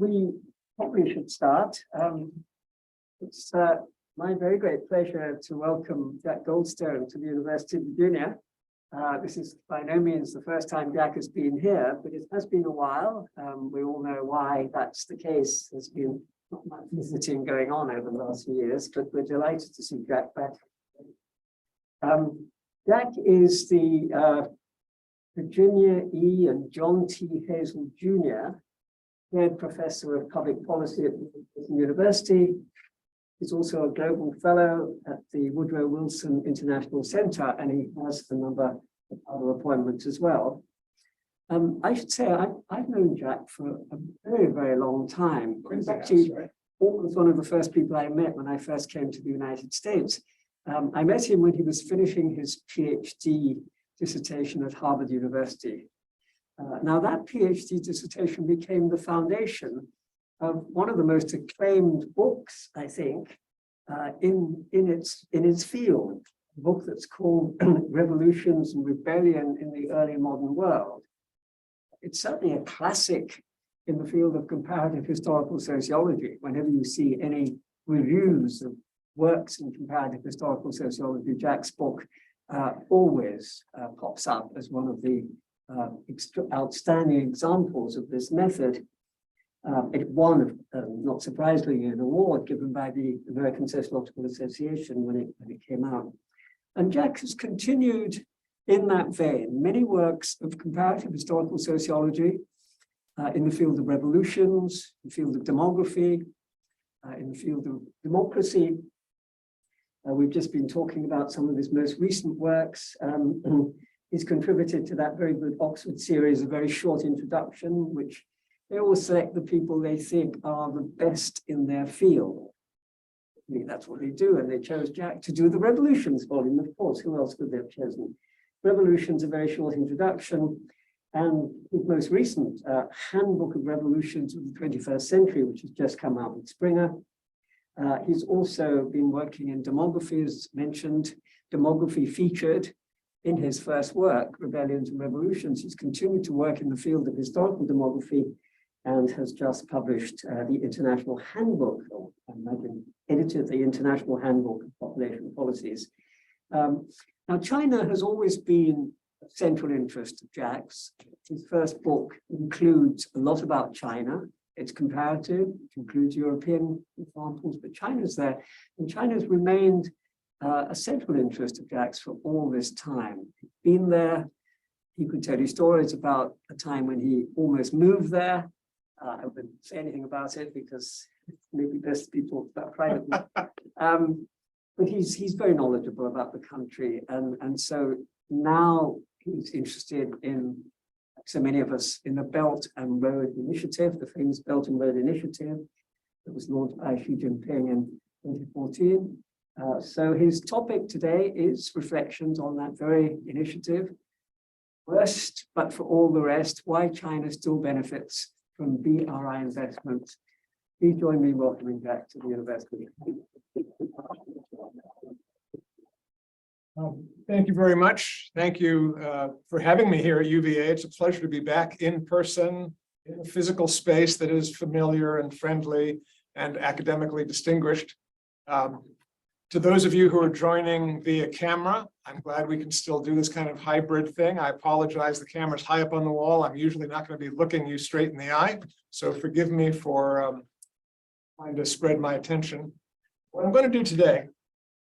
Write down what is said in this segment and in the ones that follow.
We probably should start. It's my very great pleasure to welcome Jack Goldstone to the University of Virginia. This is by no means the first time Jack has been here, but it has been a while. We all know why that's the case. There's been not much visiting going on over the last few years, but we're delighted to see Jack back. Jack is the Virginia E. and John T. Hazel Jr. Head Professor of Public Policy at the University. He's also a Global Fellow at the Woodrow Wilson International Center, and he has a number of other appointments as well. I should say I've known Jack for a very, very long time. He's actually almost one of the first people I met when I first came to the United States. I met him when he was finishing his PhD dissertation at Harvard University. Now that PhD dissertation became the foundation of one of the most acclaimed books, I think, in its field, a book that's called Revolutions and Rebellion in the Early Modern World. It's certainly a classic in the field of comparative historical sociology. Whenever you see any reviews of works in comparative historical sociology, Jack's book always pops up as one of the outstanding examples of this method. It won, not surprisingly, an award given by the American Sociological Association when it came out. And Jack has continued in that vein, many works of comparative historical sociology in the field of revolutions, in the field of demography, in the field of democracy. We've just been talking about some of his most recent works. He's contributed to that very good Oxford series, A Very Short Introduction, which they always select the people they think are the best in their field. I mean, that's what they do, and they chose Jack to do the Revolutions volume, of course. Who else could they have chosen? Revolutions, A Very Short Introduction, and his most recent Handbook of Revolutions of the 21st Century, which has just come out with Springer. He's also been working in demography, as mentioned, demography featured in his first work, Rebellions and Revolutions. He's continued to work in the field of historical demography and has just published the International Handbook, or I imagine edited the International Handbook of Population Policies. Now, China has always been a central interest of Jack's. His first book includes a lot about China. It's comparative, it includes European examples, but China's there, and China's remained a central interest of Jack's for all this time. He's been there. He could tell you stories about a time when he almost moved there. I wouldn't say anything about it because it may be best to be talked about privately. But he's very knowledgeable about the country, and so now he's interested in, so many of us, in the Belt and Road Initiative, the famous Belt and Road Initiative that was launched by Xi Jinping in 2014. So his topic today is reflections on that very initiative. First, but for all the rest, why China still benefits from BRI investments. Please join me in welcoming Jack to the university. Thank you very much. Thank you for having me here at UVA. It's a pleasure to be back in person in a physical space that is familiar and friendly and academically distinguished. To those of you who are joining via camera, I'm glad we can still do this kind of hybrid thing. I apologize, the camera's high up on the wall. I'm usually not going to be looking you straight in the eye, so forgive me for trying to spread my attention. What I'm going to do today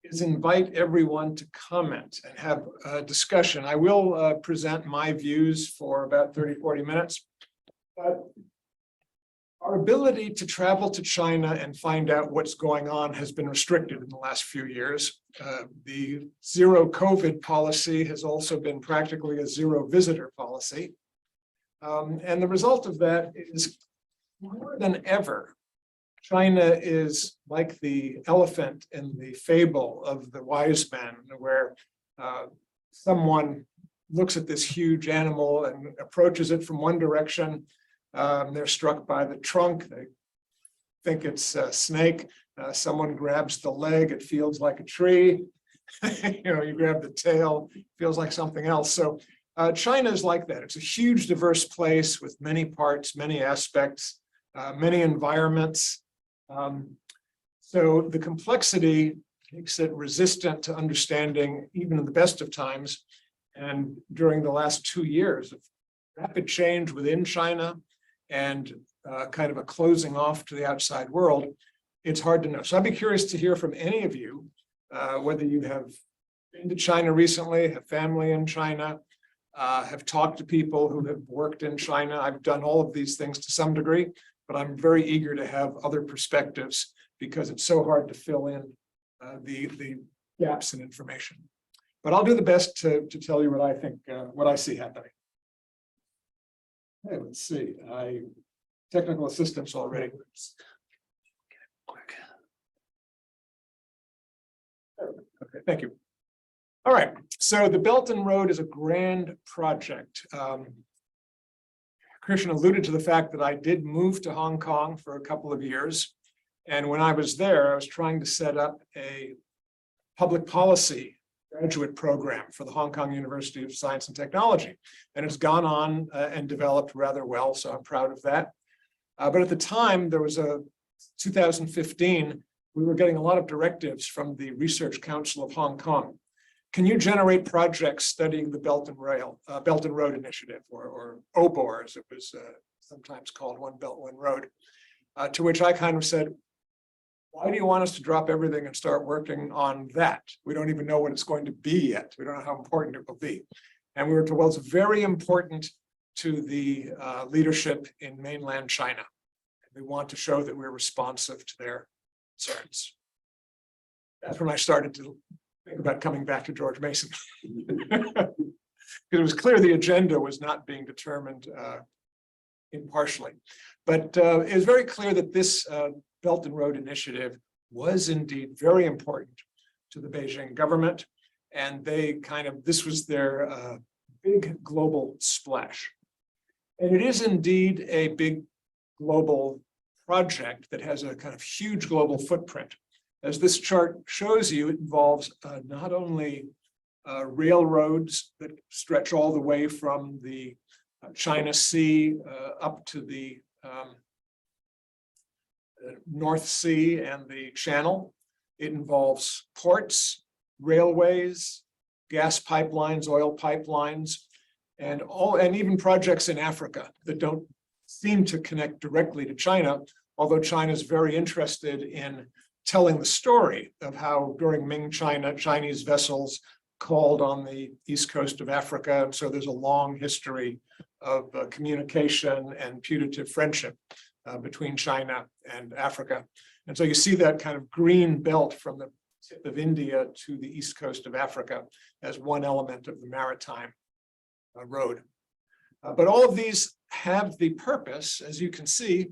is invite everyone to comment and have a discussion. I will present my views for about 30-40 minutes, but our ability to travel to China and find out what's going on has been restricted in the last few years. The zero COVID policy has also been practically a zero visitor policy. And the result of that is, more than ever, China is like the elephant in the fable of the wise men, where someone looks at this huge animal and approaches it from one direction. They're struck by the trunk. They think it's a snake. Someone grabs the leg. It feels like a tree. You grab the tail. It feels like something else. So China is like that. It's a huge, diverse place with many parts, many aspects. many environments. So the complexity makes it resistant to understanding even in the best of times. And during the last 2 years of rapid change within China and kind of a closing off to the outside world, it's hard to know. So I'd be curious to hear from any of you, whether you have been to China recently, have family in China, have talked to people who have worked in China. I've done all of these things to some degree, but I'm very eager to have other perspectives because it's so hard to fill in the gaps in information. But I'll do the best to tell you what I think, what I see happening. Hey, let's see. Technical assistance already. Okay, thank you. All right, so the Belt and Road is a grand project. Christian alluded to the fact that I did move to Hong Kong for a couple of years. And when I was there, I was trying to set up a public policy graduate program for the Hong Kong University of Science and Technology. And it's gone on and developed rather well, so I'm proud of that. But at the time, there was 2015, we were getting a lot of directives from the Research Council of Hong Kong. Can you generate projects studying the Belt and Road Initiative, or OBOR, as it was sometimes called, One Belt, One Road? To which I kind of said, why do you want us to drop everything and start working on that? We don't even know what it's going to be yet. We don't know how important it will be. And we were told, well, it's very important to the leadership in mainland China. We want to show that we're responsive to their concerns. That's when I started to think about coming back to George Mason. Because it was clear the agenda was not being determined impartially. But it was very clear that this Belt and Road Initiative was indeed very important to the Beijing government. And they this was their big global splash. And it is indeed a big global project that has a kind of huge global footprint. As this chart shows you, it involves not only railroads that stretch all the way from the China Sea up to the North Sea and the Channel. It involves ports, railways, gas pipelines, oil pipelines, and even projects in Africa that don't seem to connect directly to China, although China is very interested in telling the story of how during Ming China, Chinese vessels called on the east coast of Africa. And so there's a long history of communication and putative friendship between China and Africa. And so you see that kind of green belt from the tip of India to the east coast of Africa as one element of the maritime road. But all of these have the purpose, as you can see,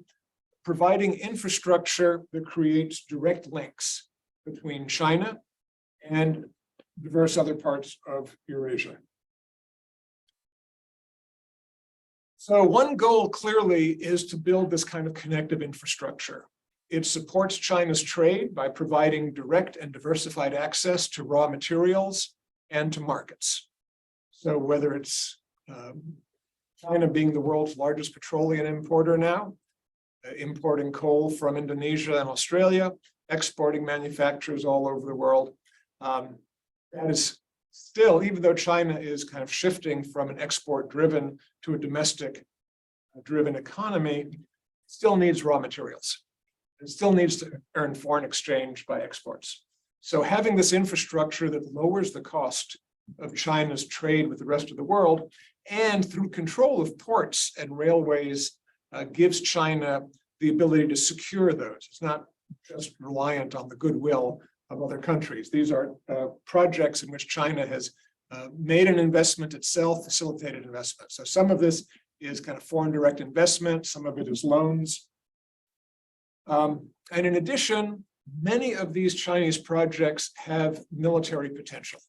providing infrastructure that creates direct links between China and diverse other parts of Eurasia. So one goal clearly is to build this kind of connective infrastructure. It supports China's trade by providing direct and diversified access to raw materials and to markets. So whether it's China being the world's largest petroleum importer now, importing coal from Indonesia and Australia, exporting manufacturers all over the world. That is still, even though China is kind of shifting from an export-driven to a domestic-driven economy, still needs raw materials. It still needs to earn foreign exchange by exports. So having this infrastructure that lowers the cost of China's trade with the rest of the world, and through control of ports and railways, gives China the ability to secure those. It's not just reliant on the goodwill of other countries. These are projects in which China has made an investment itself, facilitated investment. So some of this is kind of foreign direct investment, some of it is loans. And in addition, many of these Chinese projects have military potential.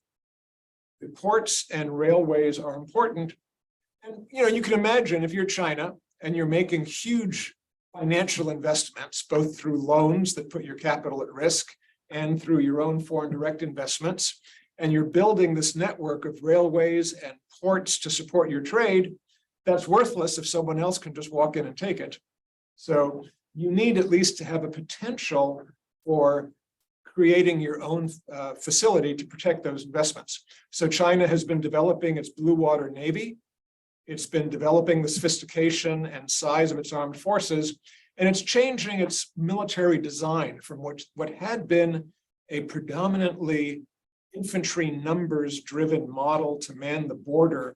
The ports and railways are important. And you can imagine if you're China and you're making huge financial investments, both through loans that put your capital at risk and through your own foreign direct investments, and you're building this network of railways and ports to support your trade, that's worthless if someone else can just walk in and take it. So you need at least to have a potential for creating your own facility to protect those investments. So China has been developing its blue water navy. It's been developing the sophistication and size of its armed forces, and it's changing its military design from what had been a predominantly infantry numbers driven model to man the border,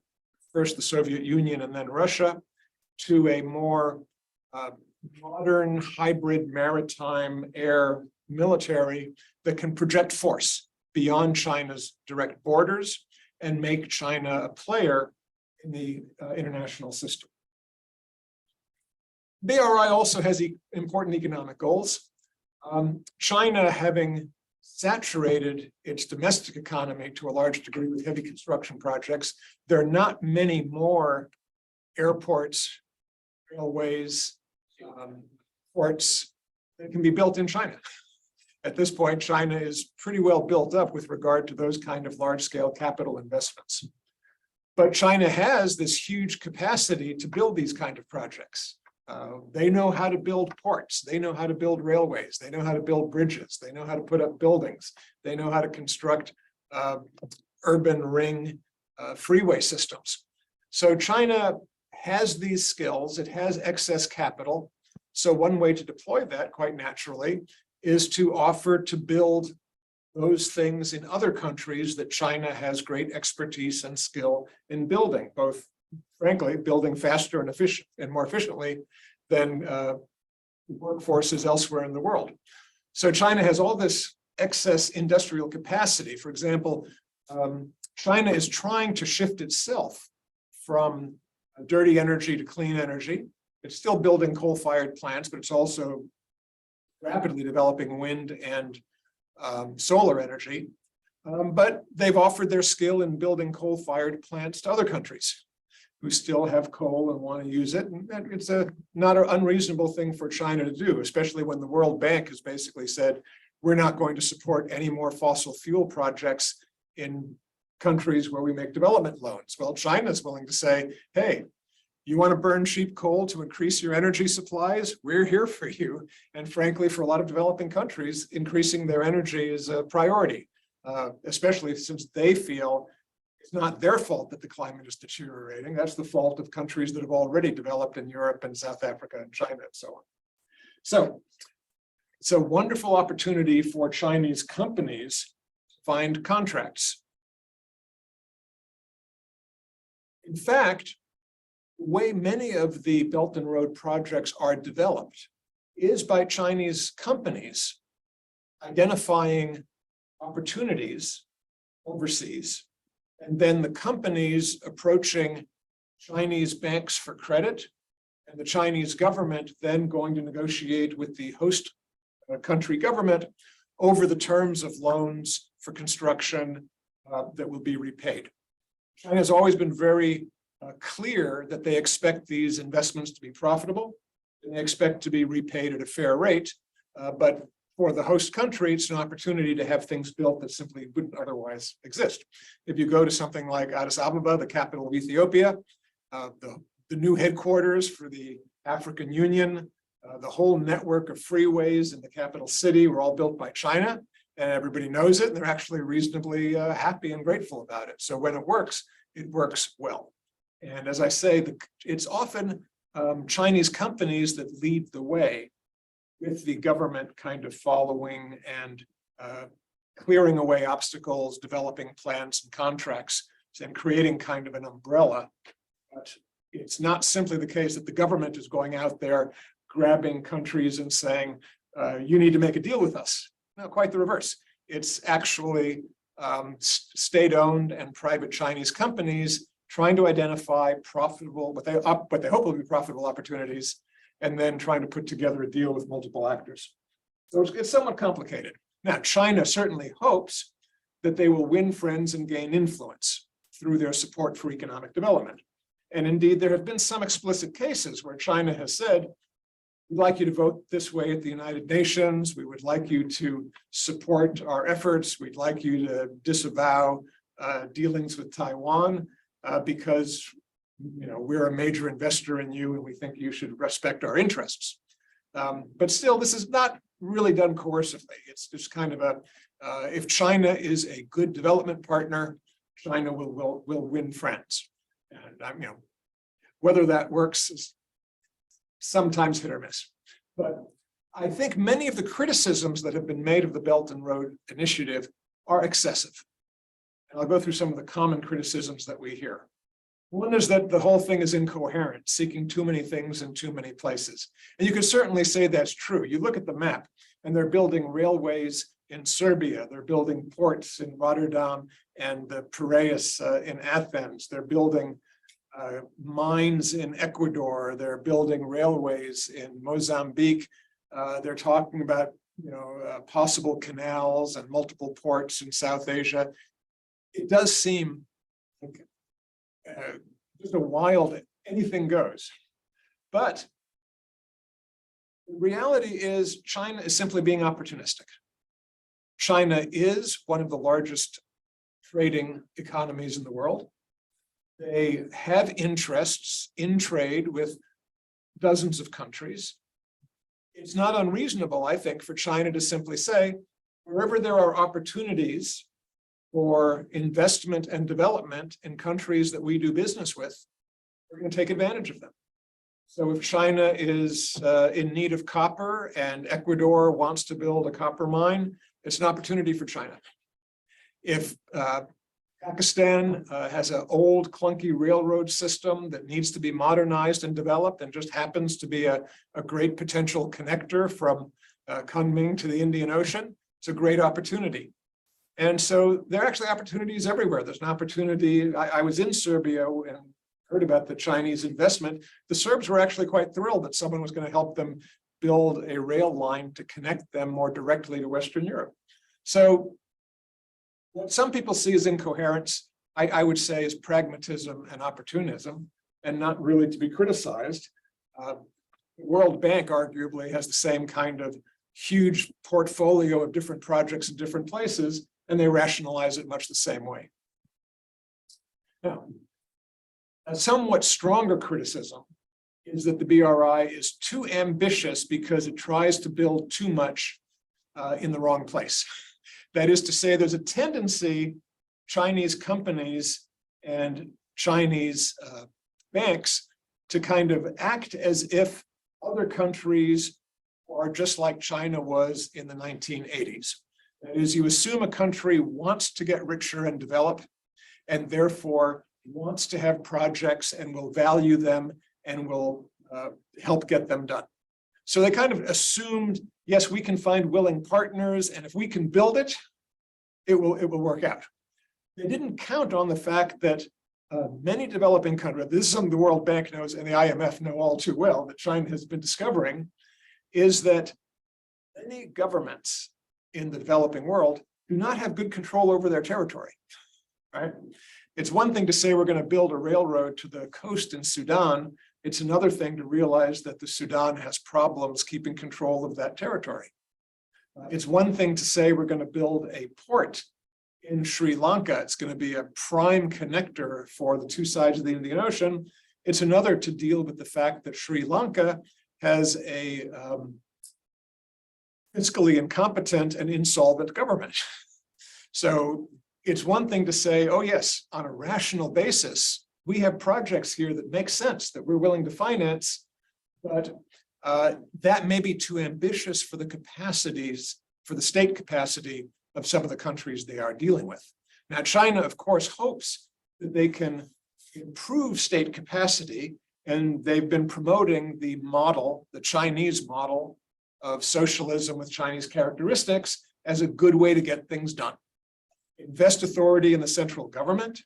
first the Soviet Union and then Russia, to a more modern hybrid maritime air military that can project force beyond China's direct borders and make China a player in the international system. BRI also has important economic goals. China, having saturated its domestic economy to a large degree with heavy construction projects, there are not many more airports, railways, ports that can be built in China. At this point, China is pretty well built up with regard to those kind of large-scale capital investments. But China has this huge capacity to build these kind of projects. They know how to build ports. They know how to build railways. They know how to build bridges. They know how to put up buildings. They know how to construct urban ring freeway systems. So China has these skills. It has excess capital. So one way to deploy that, quite naturally, is to offer to build those things in other countries that China has great expertise and skill in building, both, frankly, building faster and efficient and more efficiently than workforces elsewhere in the world. So China has all this excess industrial capacity. For example, China is trying to shift itself from dirty energy to clean energy. It's still building coal-fired plants, but it's also rapidly developing wind and solar energy. But they've offered their skill in building coal-fired plants to other countries who still have coal and want to use it. And it's not an unreasonable thing for China to do, especially when the World Bank has basically said, we're not going to support any more fossil fuel projects in countries where we make development loans. Well, China's willing to say, hey, you want to burn cheap coal to increase your energy supplies? We're here for you. And frankly, for a lot of developing countries, increasing their energy is a priority, especially since they feel it's not their fault that the climate is deteriorating. That's the fault of countries that have already developed in Europe and South Africa and China and so on. So it's a wonderful opportunity for Chinese companies to find contracts. In fact, the way many of the Belt and Road projects are developed is by Chinese companies identifying opportunities overseas, and then the companies approaching Chinese banks for credit, and the Chinese government then going to negotiate with the host country government over the terms of loans for construction that will be repaid. China has always been very clear that they expect these investments to be profitable, and they expect to be repaid at a fair rate. But for the host country, it's an opportunity to have things built that simply wouldn't otherwise exist. If you go to something like Addis Ababa, the capital of Ethiopia, the new headquarters for the African Union, the whole network of freeways in the capital city were all built by China, and everybody knows it, and they're actually reasonably happy and grateful about it. So when it works well. And as I say, it's often Chinese companies that lead the way, with the government kind of following and clearing away obstacles, developing plans and contracts, and creating kind of an umbrella. But it's not simply the case that the government is going out there grabbing countries and saying, you need to make a deal with us. No, quite the reverse. It's actually state-owned and private Chinese companies trying to identify profitable, what they hope will be profitable opportunities, and then trying to put together a deal with multiple actors. So it's somewhat complicated. Now, China certainly hopes that they will win friends and gain influence through their support for economic development. And indeed, there have been some explicit cases where China has said, we'd like you to vote this way at the United Nations. We would like you to support our efforts. We'd like you to disavow dealings with Taiwan because we're a major investor in you and we think you should respect our interests. But still, this is not really done coercively. It's just kind of if China is a good development partner, China will win friends. And whether that works is sometimes hit or miss. But I think many of the criticisms that have been made of the Belt and Road Initiative are excessive. And I'll go through some of the common criticisms that we hear. One is that the whole thing is incoherent, seeking too many things in too many places. And you could certainly say that's true. You look at the map, and they're building railways in Serbia. They're building ports in Rotterdam and the Piraeus in Athens. They're building mines in Ecuador. They're building railways in Mozambique. They're talking about possible canals and multiple ports in South Asia. It does seem like just a wild, anything goes. But the reality is China is simply being opportunistic. China is one of the largest trading economies in the world. They have interests in trade with dozens of countries. It's not unreasonable, I think, for China to simply say, wherever there are opportunities for investment and development in countries that we do business with, we're going to take advantage of them. So if China is in need of copper and Ecuador wants to build a copper mine, it's an opportunity for China. If Pakistan has an old clunky railroad system that needs to be modernized and developed and just happens to be a great potential connector from Kunming to the Indian Ocean, it's a great opportunity. And so there are actually opportunities everywhere. There's an opportunity. I was in Serbia and heard about the Chinese investment. The Serbs were actually quite thrilled that someone was going to help them build a rail line to connect them more directly to Western Europe. So what some people see as incoherence, I would say is pragmatism and opportunism, and not really to be criticized. The World Bank arguably has the same kind of huge portfolio of different projects in different places, and they rationalize it much the same way. Now, a somewhat stronger criticism is that the BRI is too ambitious because it tries to build too much in the wrong place. That is to say, there's a tendency Chinese companies and Chinese banks to kind of act as if other countries are just like China was in the 1980s. That is, you assume a country wants to get richer and develop, and therefore wants to have projects and will value them and will help get them done. So they kind of assumed, yes, we can find willing partners, and if we can build it, it will work out. They didn't count on the fact that many developing countries, this is something the World Bank knows and the IMF know all too well, that China has been discovering, is that many governments in the developing world do not have good control over their territory, right? It's one thing to say we're going to build a railroad to the coast in Sudan. It's another thing to realize that the Sudan has problems keeping control of that territory. It's one thing to say we're going to build a port in Sri Lanka. It's going to be a prime connector for the two sides of the Indian Ocean. It's another to deal with the fact that Sri Lanka has a fiscally incompetent and insolvent government. So it's one thing to say, oh yes, on a rational basis, we have projects here that make sense, that we're willing to finance, but that may be too ambitious for the capacities, for the state capacity of some of the countries they are dealing with. Now, China, of course, hopes that they can improve state capacity, and they've been promoting the model, the Chinese model of socialism with Chinese characteristics as a good way to get things done. Invest authority in the central government,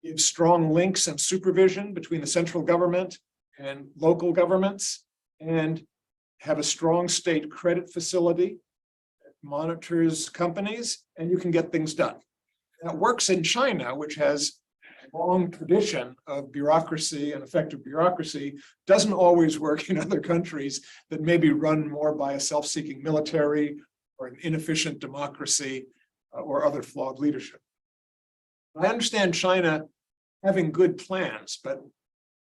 give strong links and supervision between the central government and local governments, and have a strong state credit facility that monitors companies, and you can get things done. That works in China, which has a long tradition of bureaucracy and effective bureaucracy. Doesn't always work in other countries that maybe run more by a self-seeking military or an inefficient democracy or other flawed leadership. I understand China having good plans, but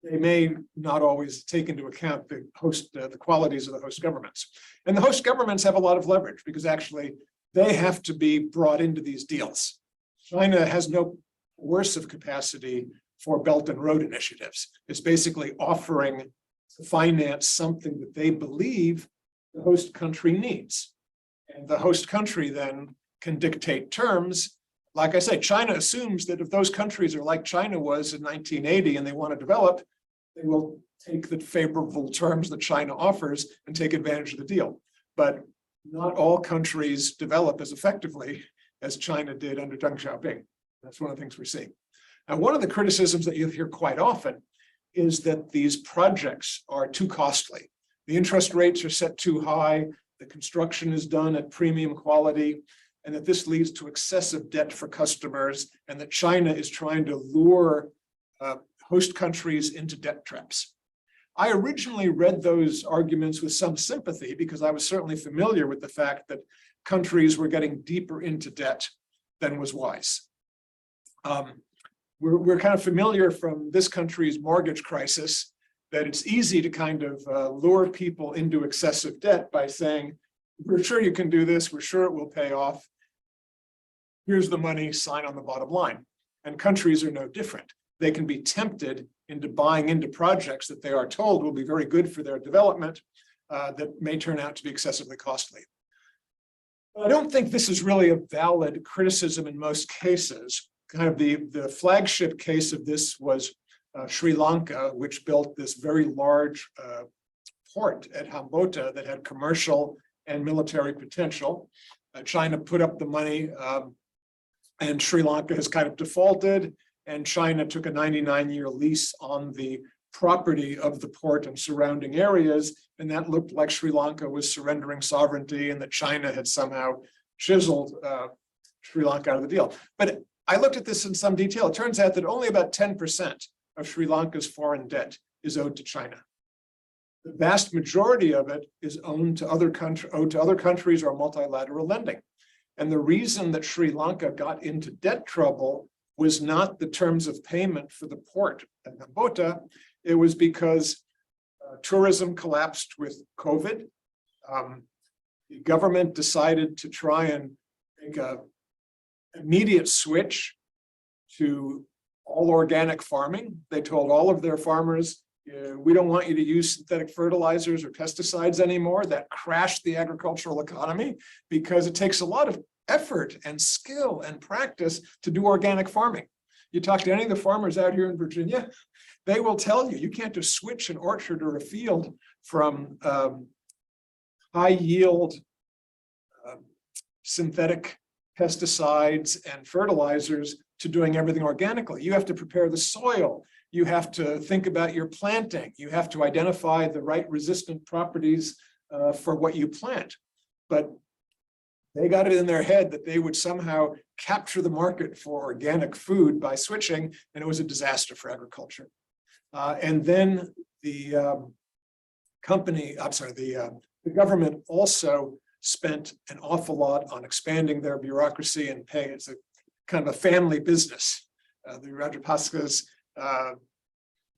they may not always take into account the qualities of the host governments. And the host governments have a lot of leverage because actually they have to be brought into these deals. China has no coercive capacity for Belt and Road initiatives. It's basically offering to finance something that they believe the host country needs. And the host country then can dictate terms. Like I say, China assumes that if those countries are like China was in 1980 and they want to develop, they will take the favorable terms that China offers and take advantage of the deal. But not all countries develop as effectively as China did under Deng Xiaoping. That's one of the things we're seeing. And one of the criticisms that you hear quite often is that these projects are too costly. The interest rates are set too high, the construction is done at premium quality, and that this leads to excessive debt for customers, and that China is trying to lure host countries into debt traps. I originally read those arguments with some sympathy because I was certainly familiar with the fact that countries were getting deeper into debt than was wise. We're kind of familiar from this country's mortgage crisis that it's easy to kind of lure people into excessive debt by saying, we're sure you can do this, we're sure it will pay off. Here's the money, sign on the bottom line. And countries are no different. They can be tempted into buying into projects that they are told will be very good for their development that may turn out to be excessively costly. I don't think this is really a valid criticism in most cases. Kind of the flagship case of this was Sri Lanka, which built this very large port at Hambota that had commercial and military potential. China put up the money and Sri Lanka has kind of defaulted, and China took a 99-year lease on the property of the port and surrounding areas, and that looked like Sri Lanka was surrendering sovereignty and that China had somehow chiseled Sri Lanka out of the deal. But I looked at this in some detail. It turns out that only about 10% of Sri Lanka's foreign debt is owed to China. The vast majority of it is owed to other countries or multilateral lending. And the reason that Sri Lanka got into debt trouble was not the terms of payment for the port at Hambota. It was because tourism collapsed with COVID. The government decided to try and make an immediate switch to all organic farming. They told all of their farmers, we don't want you to use synthetic fertilizers or pesticides anymore. That crashed the agricultural economy because it takes a lot of effort and skill and practice to do organic farming. You talk to any of the farmers out here in Virginia, they will tell you, you can't just switch an orchard or a field from high yield synthetic pesticides and fertilizers to doing everything organically. You have to prepare the soil. You have to think about your planting. You have to identify the right resistant properties for what you plant. But they got it in their head that they would somehow capture the market for organic food by switching, and it was a disaster for agriculture. And then the government also spent an awful lot on expanding their bureaucracy and paying. It's a kind of a family business. The Rajapaksa's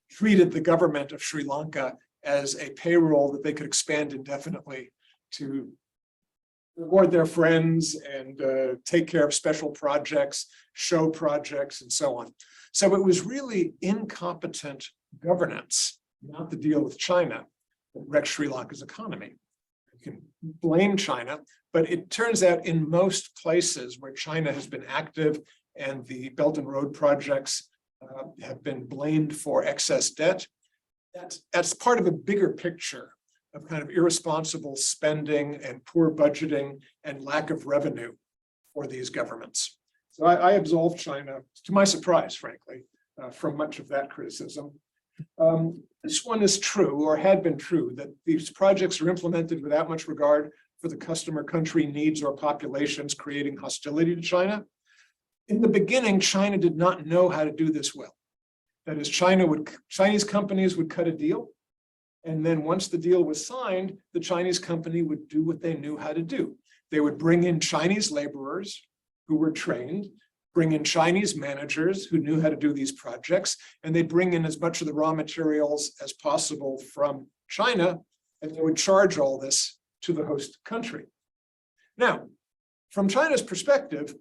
treated the government of Sri Lanka as a payroll that they could expand indefinitely to reward their friends and take care of special projects, show projects, and so on. So it was really incompetent governance, not the deal with China, that wrecked Sri Lanka's economy. You can blame China, but it turns out in most places where China has been active and the Belt and Road projects have been blamed for excess debt, that's part of a bigger picture of kind of irresponsible spending and poor budgeting and lack of revenue for these governments. So I absolved China, to my surprise, frankly, from much of that criticism. This one is true, or had been true, that these projects are implemented without much regard for the customer country needs or populations, creating hostility to China. In the beginning, China did not know how to do this well. That is, Chinese companies would cut a deal, and then once the deal was signed, the Chinese company would do what they knew how to do. They would bring in Chinese laborers who were trained. bring in Chinese managers who knew how to do these projects, and they'd bring in as much of the raw materials as possible from China, and they would charge all this to the host country. Now, from China's perspective,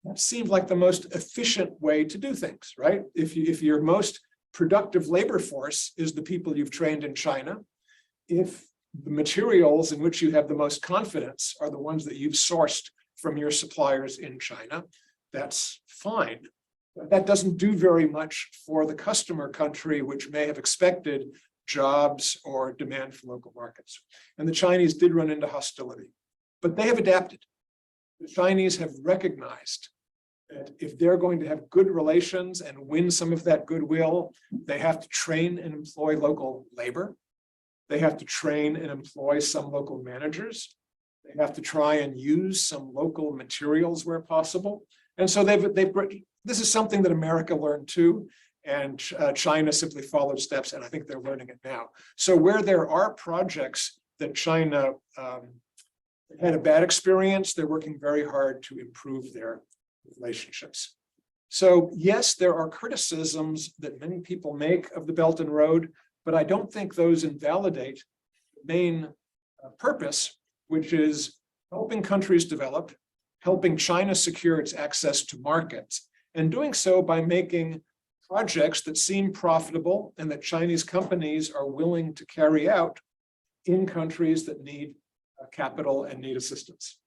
that seemed like the most efficient way to do things, right? If your most productive labor force is the people you've trained in China, if the materials in which you have the most confidence are the ones that you've sourced from your suppliers in China, that's fine. But that doesn't do very much for the customer country, which may have expected jobs or demand for local markets. And the Chinese did run into hostility, but they have adapted. The Chinese have recognized that if they're going to have good relations and win some of that goodwill, they have to train and employ local labor. They have to train and employ some local managers. They have to try and use some local materials where possible. And so this is something that America learned too, and China simply followed steps, and I think they're learning it now. So where there are projects that China had a bad experience, they're working very hard to improve their relationships. So yes, there are criticisms that many people make of the Belt and Road, but I don't think those invalidate the main purpose, which is helping countries develop, helping China secure its access to markets, and doing so by making projects that seem profitable and that Chinese companies are willing to carry out in countries that need capital and need assistance.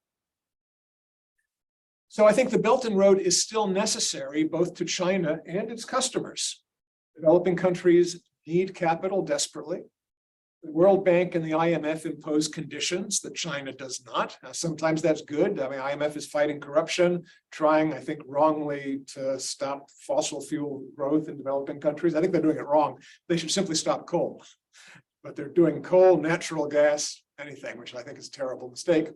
So I think the Belt and Road is still necessary both to China and its customers. Developing countries need capital desperately. The World Bank and the IMF impose conditions that China does not. Now, sometimes that's good. I mean, IMF is fighting corruption, trying, I think, wrongly to stop fossil fuel growth in developing countries. I think they're doing it wrong. They should simply stop coal. But they're doing coal, natural gas, anything, which I think is a terrible mistake.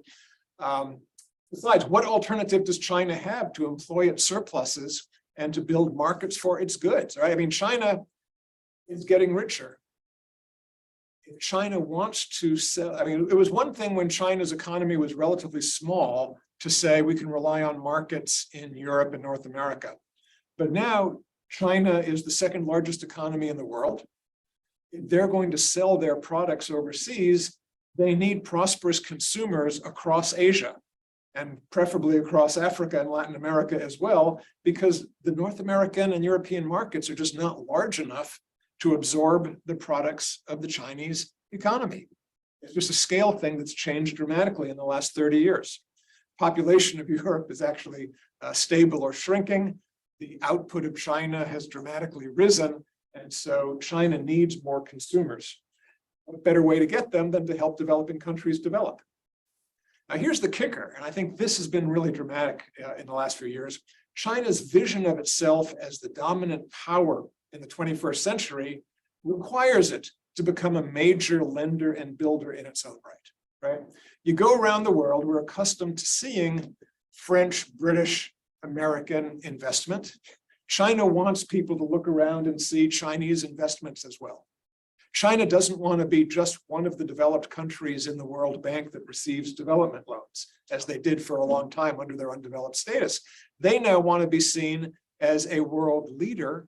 Besides, what alternative does China have to employ its surpluses and to build markets for its goods, right? I mean, China is getting richer. If China wants to sell, I mean, it was one thing when China's economy was relatively small to say we can rely on markets in Europe and North America. But now China is the second largest economy in the world. If they're going to sell their products overseas, they need prosperous consumers across Asia, and preferably across Africa and Latin America as well, because the North American and European markets are just not large enough to absorb the products of the Chinese economy. It's just a scale thing that's changed dramatically in the last 30 years. Population of Europe is actually stable or shrinking. The output of China has dramatically risen, and so China needs more consumers. What better way to get them than to help developing countries develop? Now, here's the kicker, and I think this has been really dramatic in the last few years. China's vision of itself as the dominant power in the 21st century requires it to become a major lender and builder in its own right? You go around the world, we're accustomed to seeing French, British, American investment. China wants people to look around and see Chinese investments as well. China doesn't want to be just one of the developed countries in the World Bank that receives development loans, as they did for a long time under their undeveloped status. They now want to be seen as a world leader,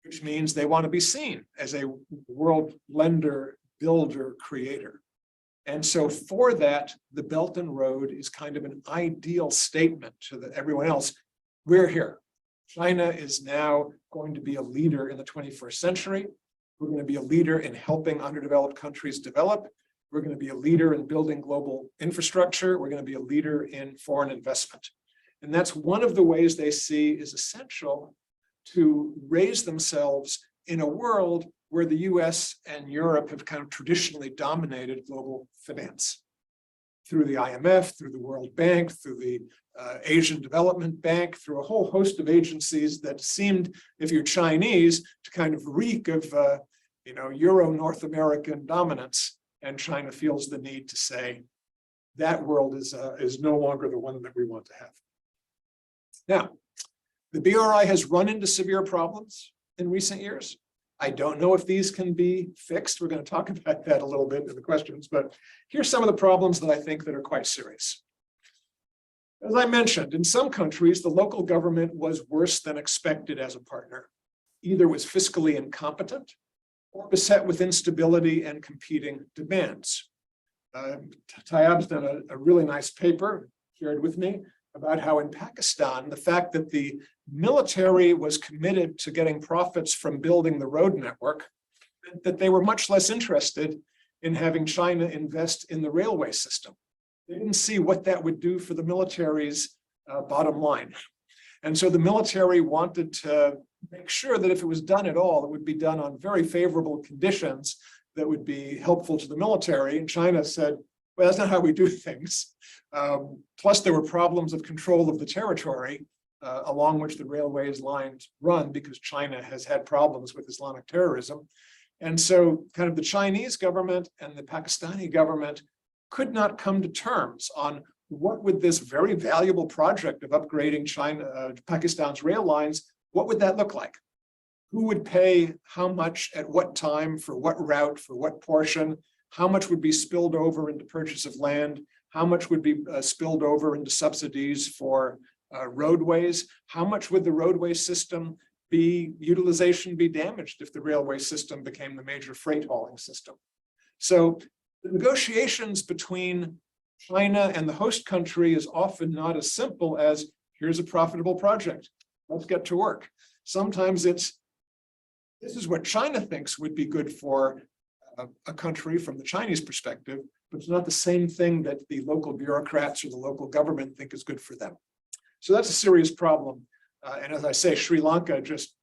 which means they want to be seen as a world lender, builder, creator. And so for that, the Belt and Road is kind of an ideal statement to everyone else. We're here. China is now going to be a leader in the 21st century. We're going to be a leader in helping underdeveloped countries develop. We're going to be a leader in building global infrastructure. We're going to be a leader in foreign investment. And that's one of the ways they see is essential to raise themselves in a world where the US and Europe have kind of traditionally dominated global finance. Through the IMF, through the World Bank, through the Asian Development Bank, through a whole host of agencies that seemed, if you're Chinese, to kind of reek of Euro-North American dominance. And China feels the need to say that world is no longer the one that we want to have. Now, the BRI has run into severe problems in recent years. I don't know if these can be fixed. We're going to talk about that a little bit in the questions, but here's some of the problems that I think that are quite serious. As I mentioned, in some countries, the local government was worse than expected as a partner. Either was fiscally incompetent or beset with instability and competing demands. Tayyab's done a really nice paper, shared with me, about how in Pakistan, the fact that the military was committed to getting profits from building the road network, meant that they were much less interested in having China invest in the railway system. They didn't see what that would do for the military's bottom line. And so the military wanted to make sure that if it was done at all, it would be done on very favorable conditions that would be helpful to the military. And China said, well, that's not how we do things. Plus, there were problems of control of the territory along which the railways lines run, because China has had problems with Islamic terrorism. And so kind of the Chinese government and the Pakistani government could not come to terms on what would this very valuable project of upgrading Pakistan's rail lines, what would that look like? Who would pay how much at what time for what route, for what portion? How much would be spilled over into purchase of land? How much would be spilled over into subsidies for roadways? How much would the roadway system utilization be damaged if the railway system became the major freight hauling system? So the negotiations between China and the host country is often not as simple as, here's a profitable project, let's get to work. Sometimes this is what China thinks would be good for a country from the Chinese perspective, but it's not the same thing that the local bureaucrats or the local government think is good for them. So that's a serious problem. And as I say, Sri Lanka just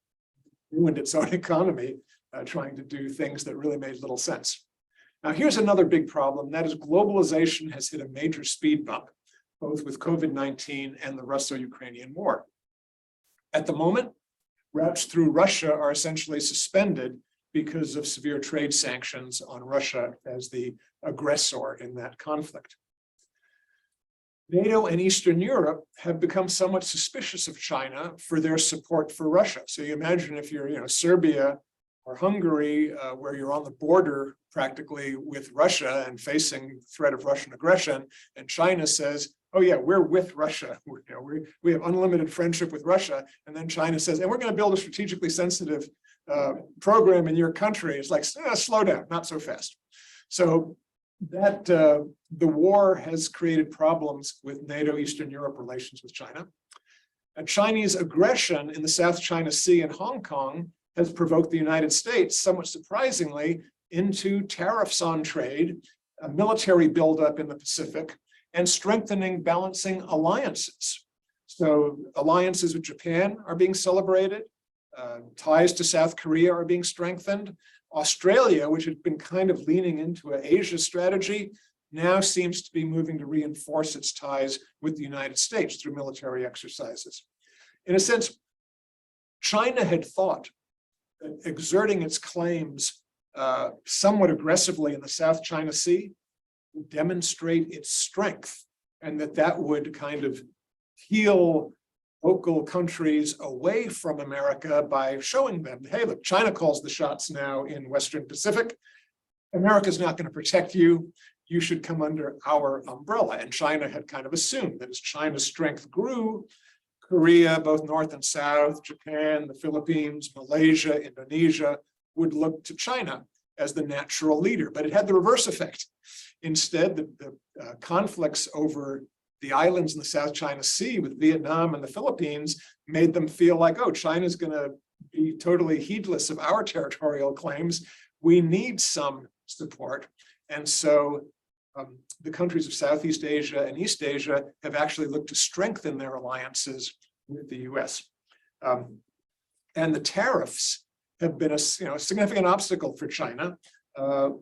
ruined its own economy trying to do things that really made little sense. Now, here's another big problem. That is, globalization has hit a major speed bump, both with COVID-19 and the Russo-Ukrainian war. At the moment, routes through Russia are essentially suspended because of severe trade sanctions on Russia as the aggressor in that conflict. NATO and Eastern Europe have become somewhat suspicious of China for their support for Russia. So you imagine if you're, Serbia or Hungary, where you're on the border practically with Russia and facing threat of Russian aggression, and China says, oh yeah, we're with Russia. We have unlimited friendship with Russia. And then China says, and we're going to build a strategically sensitive program in your country. It's like, slow down, not so fast. So that the war has created problems with NATO Eastern Europe relations with China. A Chinese aggression in the South China Sea and Hong Kong has provoked the United States, somewhat surprisingly, into tariffs on trade, a military buildup in the Pacific, and strengthening balancing alliances. So alliances with Japan are being celebrated. Ties to South Korea are being strengthened. Australia, which had been kind of leaning into an Asia strategy, now seems to be moving to reinforce its ties with the United States through military exercises. In a sense, China had thought that exerting its claims somewhat aggressively in the South China Sea would demonstrate its strength, and that would kind of heal local countries away from America by showing them, hey, look, China calls the shots now in Western Pacific. America's not going to protect you. You should come under our umbrella. And China had kind of assumed that as China's strength grew, Korea, both North and South, Japan, the Philippines, Malaysia, Indonesia, would look to China as the natural leader. But it had the reverse effect. Instead, the conflicts over the islands in the South China Sea with Vietnam and the Philippines made them feel like, oh, China's going to be totally heedless of our territorial claims. We need some support. And so the countries of Southeast Asia and East Asia have actually looked to strengthen their alliances with the US. And the tariffs have been a significant obstacle for China.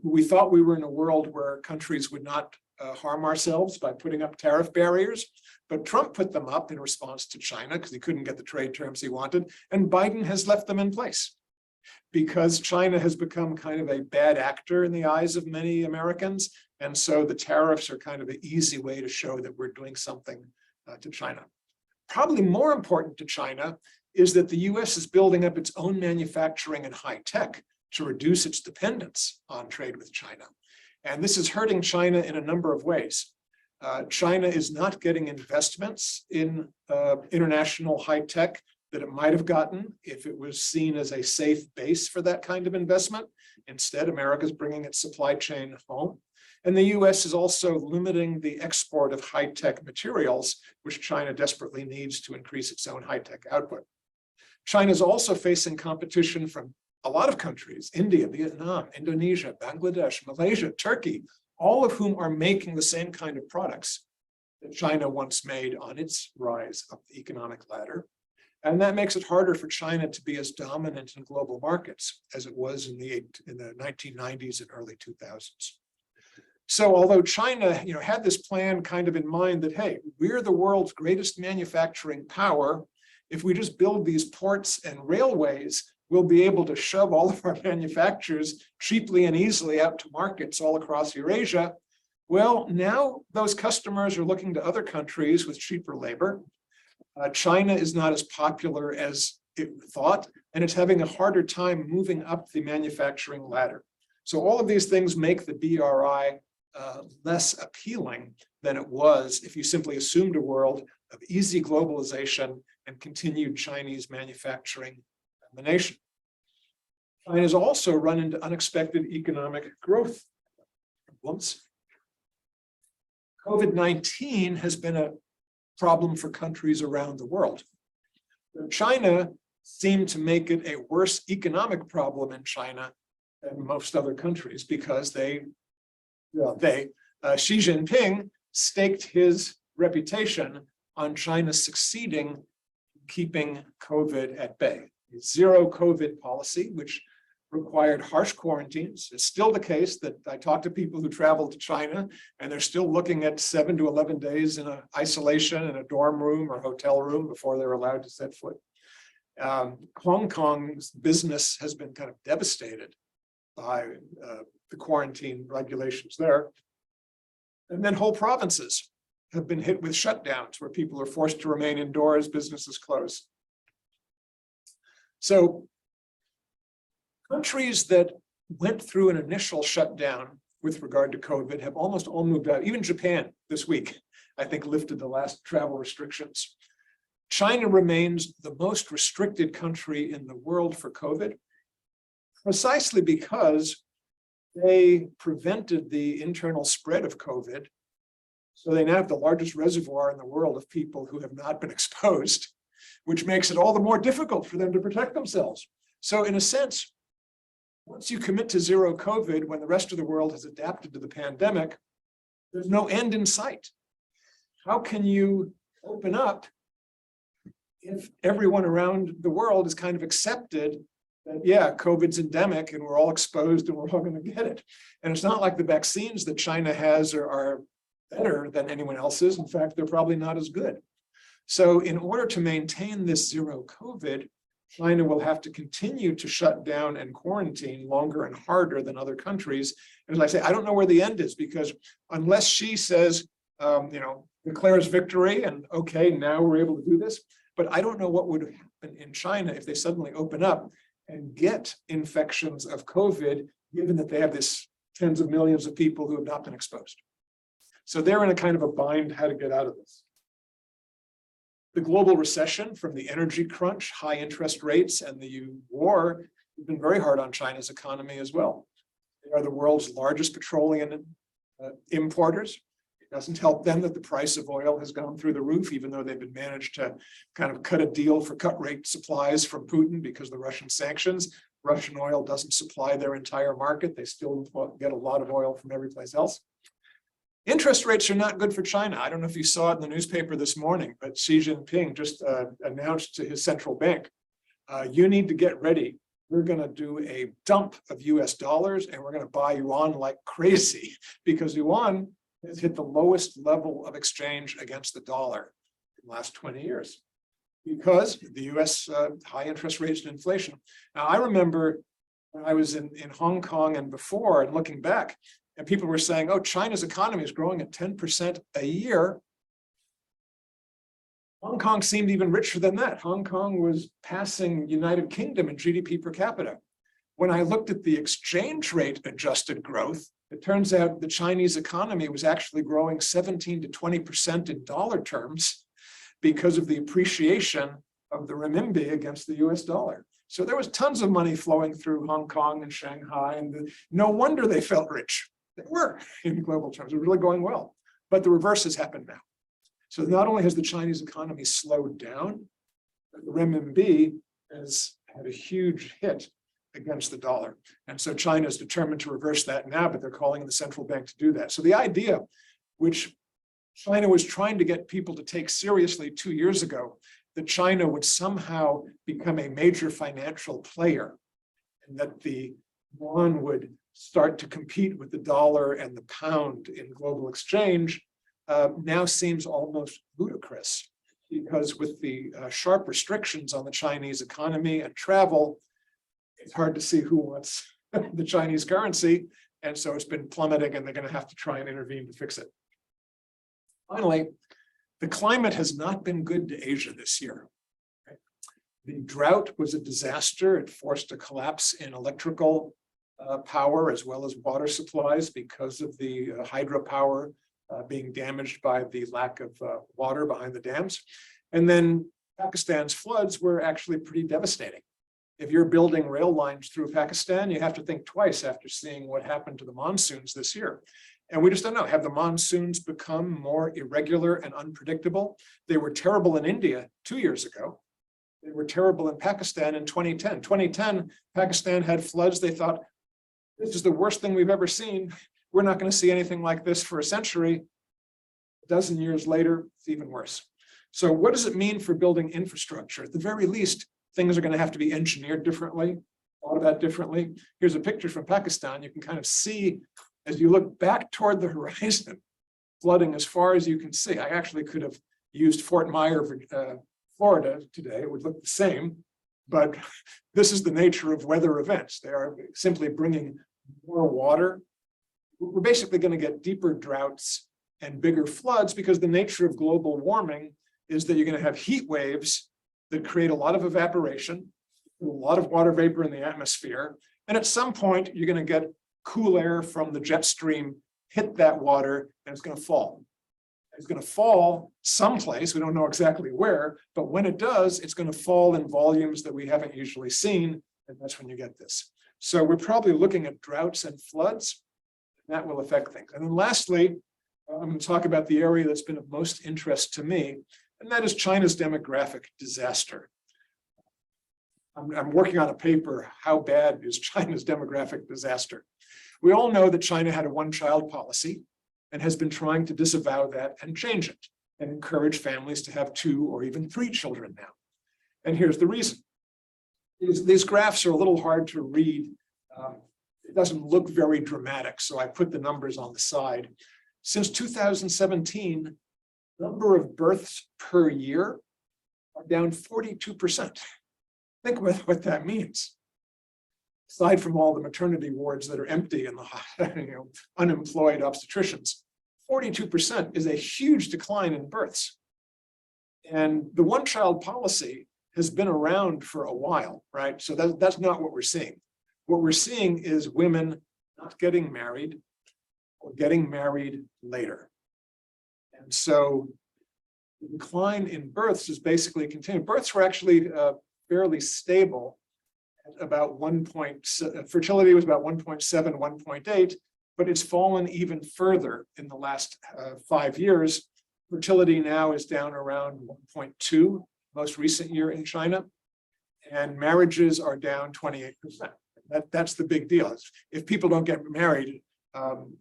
We thought we were in a world where countries would not harm ourselves by putting up tariff barriers, but Trump put them up in response to China because he couldn't get the trade terms he wanted, and Biden has left them in place because China has become kind of a bad actor in the eyes of many Americans, and so the tariffs are kind of an easy way to show that we're doing something to China. Probably more important to China is that the US is building up its own manufacturing and high tech to reduce its dependence on trade with China. And this is hurting China in a number of ways. China is not getting investments in international high tech that it might have gotten if it was seen as a safe base for that kind of investment. Instead, America is bringing its supply chain home. And the US is also limiting the export of high tech materials, which China desperately needs to increase its own high tech output. China is also facing competition from a lot of countries, India, Vietnam, Indonesia, Bangladesh, Malaysia, Turkey, all of whom are making the same kind of products that China once made on its rise up the economic ladder. And that makes it harder for China to be as dominant in global markets as it was in the 1990s and early 2000s. So although China had this plan kind of in mind that, hey, we're the world's greatest manufacturing power, if we just build these ports and railways, we'll be able to shove all of our manufacturers cheaply and easily out to markets all across Eurasia. Well, now those customers are looking to other countries with cheaper labor. China is not as popular as it thought, and it's having a harder time moving up the manufacturing ladder. So all of these things make the BRI less appealing than it was if you simply assumed a world of easy globalization and continued Chinese manufacturing domination. China has also run into unexpected economic growth problems. COVID-19 has been a problem for countries around the world. China seemed to make it a worse economic problem in China than most other countries because Xi Jinping staked his reputation on China succeeding in keeping COVID at bay. Zero COVID policy, which required harsh quarantines. It's still the case that I talk to people who travel to China and they're still looking at 7 to 11 days in isolation in a dorm room or hotel room before they're allowed to set foot. Hong Kong's business has been kind of devastated by the quarantine regulations there. And then whole provinces have been hit with shutdowns where people are forced to remain indoors, businesses close. So countries that went through an initial shutdown with regard to COVID have almost all moved out. Even Japan this week, I think, lifted the last travel restrictions. China remains the most restricted country in the world for COVID, precisely because they prevented the internal spread of COVID. So they now have the largest reservoir in the world of people who have not been exposed, which makes it all the more difficult for them to protect themselves. So in a sense, once you commit to zero COVID, when the rest of the world has adapted to the pandemic, there's no end in sight. How can you open up if everyone around the world is kind of accepted that, yeah, COVID's endemic and we're all exposed and we're all going to get it? And it's not like the vaccines that China has are better than anyone else's. In fact, they're probably not as good. So in order to maintain this zero COVID, China will have to continue to shut down and quarantine longer and harder than other countries. And as I say, I don't know where the end is, because unless Xi says, declares victory and okay, now we're able to do this, but I don't know what would happen in China if they suddenly open up and get infections of COVID, given that they have this tens of millions of people who have not been exposed. So they're in a kind of a bind how to get out of this. The global recession from the energy crunch, high interest rates, and the war have been very hard on China's economy as well. They are the world's largest petroleum importers. It doesn't help them that the price of oil has gone through the roof, even though they've been managed to kind of cut a deal for cut rate supplies from Putin because of the Russian sanctions. Russian oil doesn't supply their entire market. They still get a lot of oil from every place else. Interest rates are not good for China. I don't know if you saw it in the newspaper this morning, but Xi Jinping just announced to his central bank, you need to get ready. We're going to do a dump of US dollars and we're going to buy yuan like crazy, because yuan has hit the lowest level of exchange against the dollar in the last 20 years because the US high interest rates and inflation. Now, I remember when I was in Hong Kong and before, and looking back, and people were saying, oh, China's economy is growing at 10% a year. Hong Kong seemed even richer than that. Hong Kong was passing United Kingdom in GDP per capita. When I looked at the exchange rate adjusted growth, It turns out the Chinese economy was actually growing 17 to 20% in dollar terms because of the appreciation of the renminbi against the US dollar. So there was tons of money flowing through Hong Kong and Shanghai, and no wonder they felt rich. They were in global terms, it was really going well. But the reverse has happened now. So not only has the Chinese economy slowed down, but the renminbi has had a huge hit against the dollar. And so China is determined to reverse that now, but they're calling on the central bank to do that. So the idea, which China was trying to get people to take seriously 2 years ago, that China would somehow become a major financial player and that the yuan would start to compete with the dollar and the pound in global exchange, now seems almost ludicrous, because with the sharp restrictions on the Chinese economy and travel, it's hard to see who wants the Chinese currency. And so it's been plummeting, and they're going to have to try and intervene to fix it. Finally, the climate has not been good to Asia this year. The drought was a disaster. It forced a collapse in electrical power as well as water supplies because of the hydropower being damaged by the lack of water behind the dams. And then Pakistan's floods were actually pretty devastating. If you're building rail lines through Pakistan, you have to think twice after seeing what happened to the monsoons this year. And we just don't know. Have the monsoons become more irregular and unpredictable? They were terrible in India 2 years ago. They were terrible in Pakistan in 2010. 2010, Pakistan had floods. They thought, this is the worst thing we've ever seen. We're not going to see anything like this for a century. A dozen years later, it's even worse. So what does it mean for building infrastructure? At the very least, things are going to have to be engineered differently, thought about differently. Here's a picture from Pakistan. You can kind of see, as you look back toward the horizon, flooding as far as you can see. I actually could have used Fort Myer, Florida today. It would look the same, but this is the nature of weather events. They are simply bringing more water. We're basically going to get deeper droughts and bigger floods because the nature of global warming is that you're going to have heat waves that create a lot of evaporation, a lot of water vapor in the atmosphere. And at some point, you're going to get cool air from the jet stream hit that water, and it's going to fall. It's going to fall someplace, we don't know exactly where, but when it does, it's going to fall in volumes that we haven't usually seen, and that's when you get this. So we're probably looking at droughts and floods, and that will affect things. And then lastly, I'm going to talk about the area that's been of most interest to me, and that is China's demographic disaster. I'm working on a paper, How Bad is China's Demographic Disaster? We all know that China had a one-child policy and has been trying to disavow that and change it and encourage families to have 2 or even 3 children now. And here's the reason. These graphs are a little hard to read. It doesn't look very dramatic, so I put the numbers on the side. Since 2017, number of births per year are down 42%. Think about what that means. Aside from all the maternity wards that are empty and the unemployed obstetricians, 42% is a huge decline in births. And the one-child policy has been around for a while, right? So that's not what we're seeing. What we're seeing is women not getting married or getting married later. And so the decline in births is basically continuing. Births were actually fairly stable. About fertility was about 1.7, 1.8, but it's fallen even further in the last 5 years. Fertility now is down around 1.2, most recent year in China, and marriages are down 28%. That's the big deal. If people don't get married,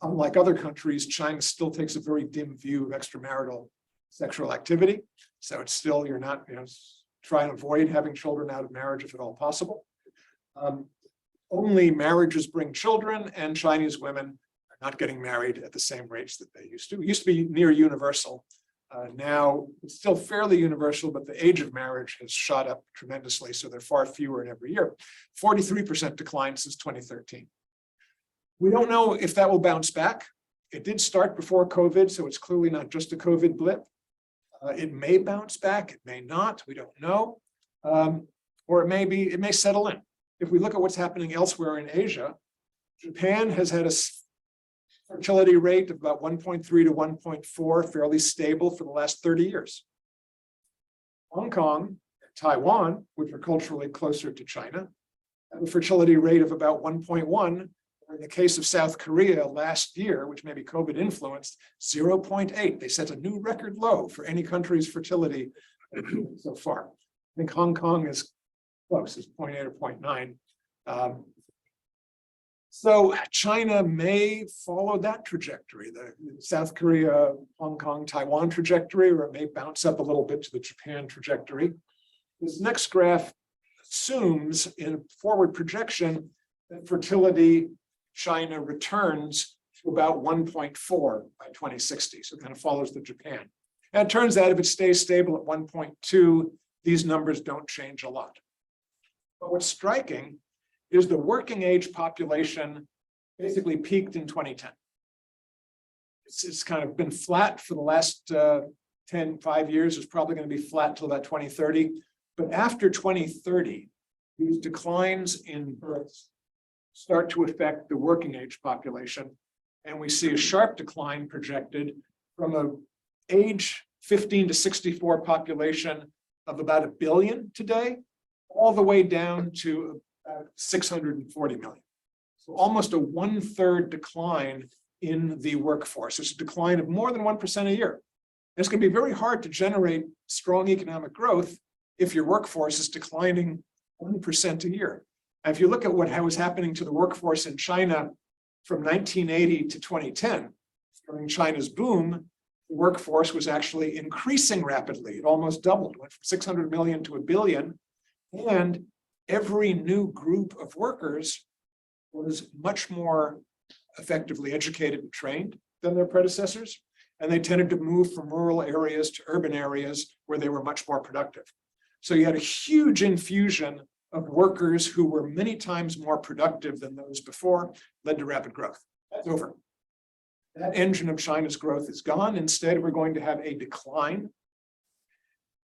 unlike other countries, China still takes a very dim view of extramarital sexual activity. So it's still, you're not, try and avoid having children out of marriage if at all possible. Only marriages bring children, and Chinese women are not getting married at the same rates that they used to. It used to be near universal. Now it's still fairly universal, but the age of marriage has shot up tremendously. So there are far fewer in every year. 43% decline since 2013. We don't know if that will bounce back. It did start before COVID, so it's clearly not just a COVID blip. It may bounce back, it may not, we don't know. Or it may settle in. If we look at what's happening elsewhere in Asia, Japan has had a fertility rate of about 1.3 to 1.4, fairly stable for the last 30 years. Hong Kong, Taiwan, which are culturally closer to China, have a fertility rate of about 1.1. In the case of South Korea last year, which may be COVID influenced, 0.8. They set a new record low for any country's fertility so far. I think Hong Kong is close, is 0.8 or 0.9. So China may follow that trajectory, the South Korea, Hong Kong, Taiwan trajectory, or it may bounce up a little bit to the Japan trajectory. This next graph assumes in a forward projection that fertility China returns to about 1.4 by 2060. So it kind of follows the Japan. And it turns out if it stays stable at 1.2, these numbers don't change a lot. But what's striking is the working age population basically peaked in 2010. It's kind of been flat for the last 5 years. It's probably going to be flat till about 2030. But after 2030, these declines in births start to affect the working age population. And we see a sharp decline projected from an age 15 to 64 population of about 1 billion today, all the way down to about 640 million. So almost a 1/3 decline in the workforce. It's a decline of more than 1% a year. And it's going to be very hard to generate strong economic growth if your workforce is declining 1% a year. And if you look at how was happening to the workforce in China from 1980 to 2010, during China's boom, the workforce was actually increasing rapidly. It almost doubled, went from 600 million to 1 billion. And every new group of workers was much more effectively educated and trained than their predecessors. And they tended to move from rural areas to urban areas where they were much more productive. So you had a huge infusion of workers who were many times more productive than those before, led to rapid growth. That's over. That engine of China's growth is gone. Instead, we're going to have a decline.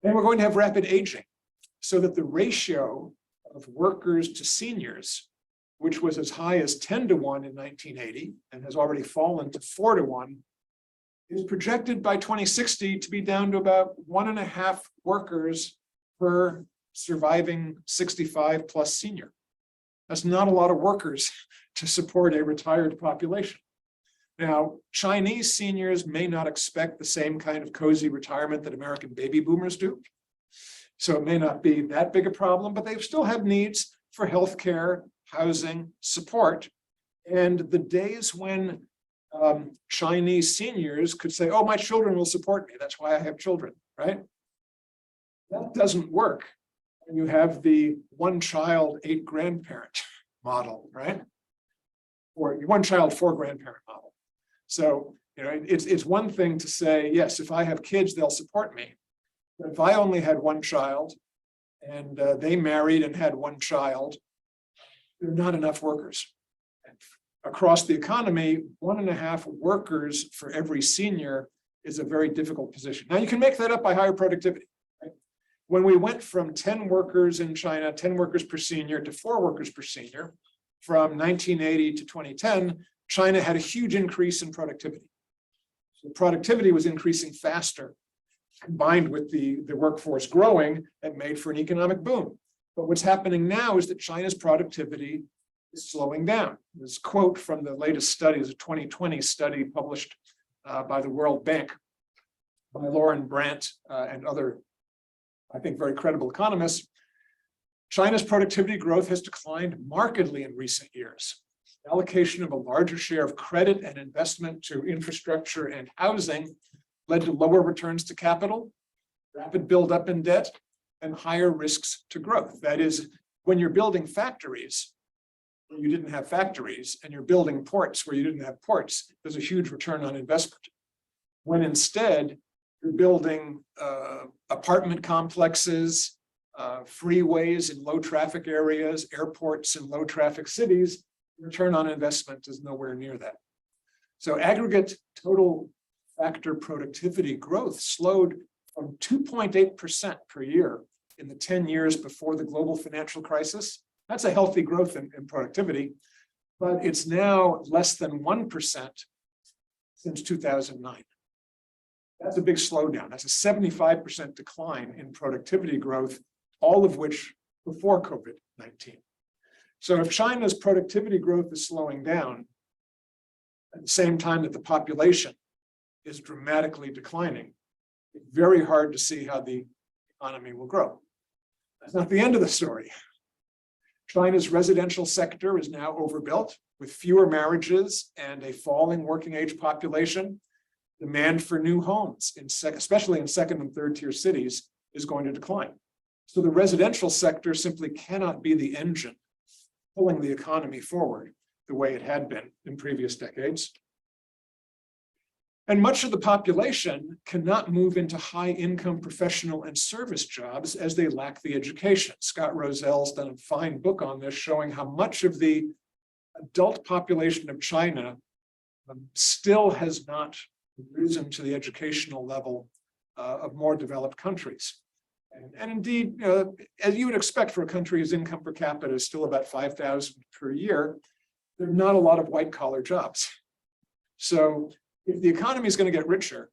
And we're going to have rapid aging, so that the ratio of workers to seniors, which was as high as 10 to 1 in 1980 and has already fallen to 4 to 1, is projected by 2060 to be down to about 1.5 workers per surviving 65 plus senior. That's not a lot of workers to support a retired population. Now, Chinese seniors may not expect the same kind of cozy retirement that American baby boomers do. So it may not be that big a problem, but they still have needs for healthcare, housing, support. And the days when Chinese seniors could say, oh, my children will support me. That's why I have children, right? That doesn't work when you have the 1 child, 8 grandparent model, right? Or 1 child, 4 grandparent model. So, it's one thing to say, yes, if I have kids, they'll support me. But if I only had 1 child and they married and had 1 child, there are not enough workers. And across the economy, 1.5 workers for every senior is a very difficult position. Now, you can make that up by higher productivity. Right? When we went from 10 workers in China, 10 workers per senior, to 4 workers per senior, from 1980 to 2010, China had a huge increase in productivity. So productivity was increasing faster, combined with the workforce growing, and made for an economic boom. But what's happening now is that China's productivity is slowing down. This quote from the latest study is a 2020 study published by the World Bank by Lauren Brandt and other, I think, very credible economists. China's productivity growth has declined markedly in recent years. Allocation of a larger share of credit and investment to infrastructure and housing led to lower returns to capital, rapid buildup in debt, and higher risks to growth. That is, when you're building factories where you didn't have factories, and you're building ports where you didn't have ports, there's a huge return on investment. When instead you're building apartment complexes, freeways in low traffic areas, airports in low traffic cities, return on investment is nowhere near that. So aggregate total factor productivity growth slowed from 2.8% per year in the 10 years before the global financial crisis. That's a healthy growth in productivity, but it's now less than 1% since 2009. That's a big slowdown. That's a 75% decline in productivity growth, all of which before COVID-19. So if China's productivity growth is slowing down at the same time that the population is dramatically declining, it's very hard to see how the economy will grow. That's not the end of the story. China's residential sector is now overbuilt with fewer marriages and a falling working age population. Demand for new homes, especially in second and third tier cities, is going to decline. So the residential sector simply cannot be the engine pulling the economy forward the way it had been in previous decades. And much of the population cannot move into high-income professional and service jobs as they lack the education. Scott Rozell's done a fine book on this, showing how much of the adult population of China still has not risen to the educational level of more developed countries. And indeed, as you would expect for a country whose income per capita is still about $5,000 per year, there are not a lot of white-collar jobs. So if the economy is going to get richer,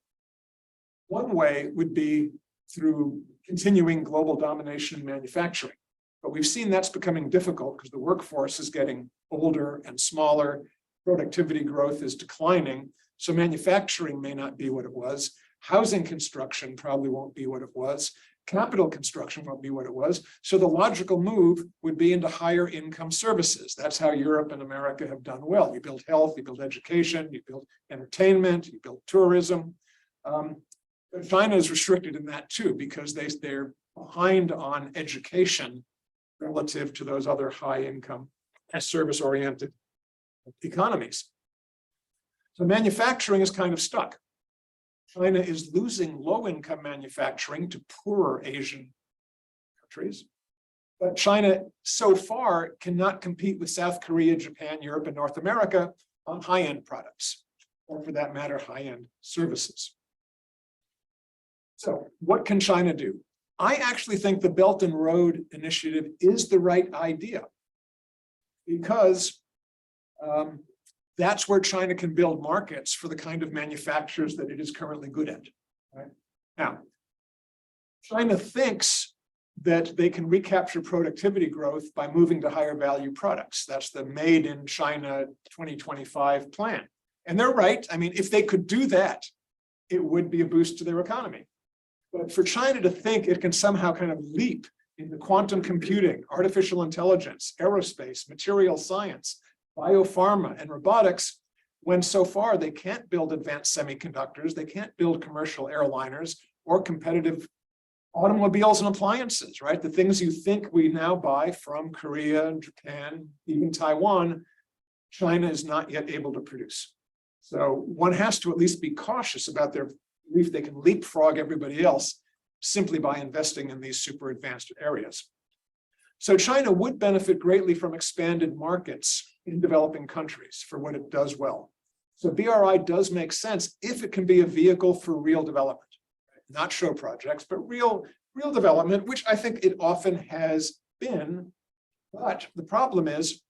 one way would be through continuing global domination in manufacturing. But we've seen that's becoming difficult because the workforce is getting older and smaller, productivity growth is declining, so manufacturing may not be what it was, housing construction probably won't be what it was, capital construction won't be what it was, so the logical move would be into higher income services. That's how Europe and America have done well. You build health, you build education, you build entertainment, you build tourism. But China is restricted in that too, because they're behind on education relative to those other high income and service-oriented economies. So manufacturing is kind of stuck. China is losing low-income manufacturing to poorer Asian countries. But China so far cannot compete with South Korea, Japan, Europe, and North America on high-end products, or for that matter, high-end services. So what can China do? I actually think the Belt and Road Initiative is the right idea, because that's where China can build markets for the kind of manufacturers that it is currently good at. Right? Now, China thinks that they can recapture productivity growth by moving to higher value products. That's the Made in China 2025 plan. And they're right. I mean, if they could do that, it would be a boost to their economy. But for China to think it can somehow kind of leap into quantum computing, artificial intelligence, aerospace, material science, biopharma, and robotics, when so far they can't build advanced semiconductors, they can't build commercial airliners or competitive automobiles and appliances, right? The things you think we now buy from Korea, Japan, even Taiwan, China is not yet able to produce. So one has to at least be cautious about their belief they can leapfrog everybody else simply by investing in these super advanced areas. So China would benefit greatly from expanded markets in developing countries for what it does well. So BRI does make sense if it can be a vehicle for real development, not show projects, but real development, which I think it often has been. But the problem is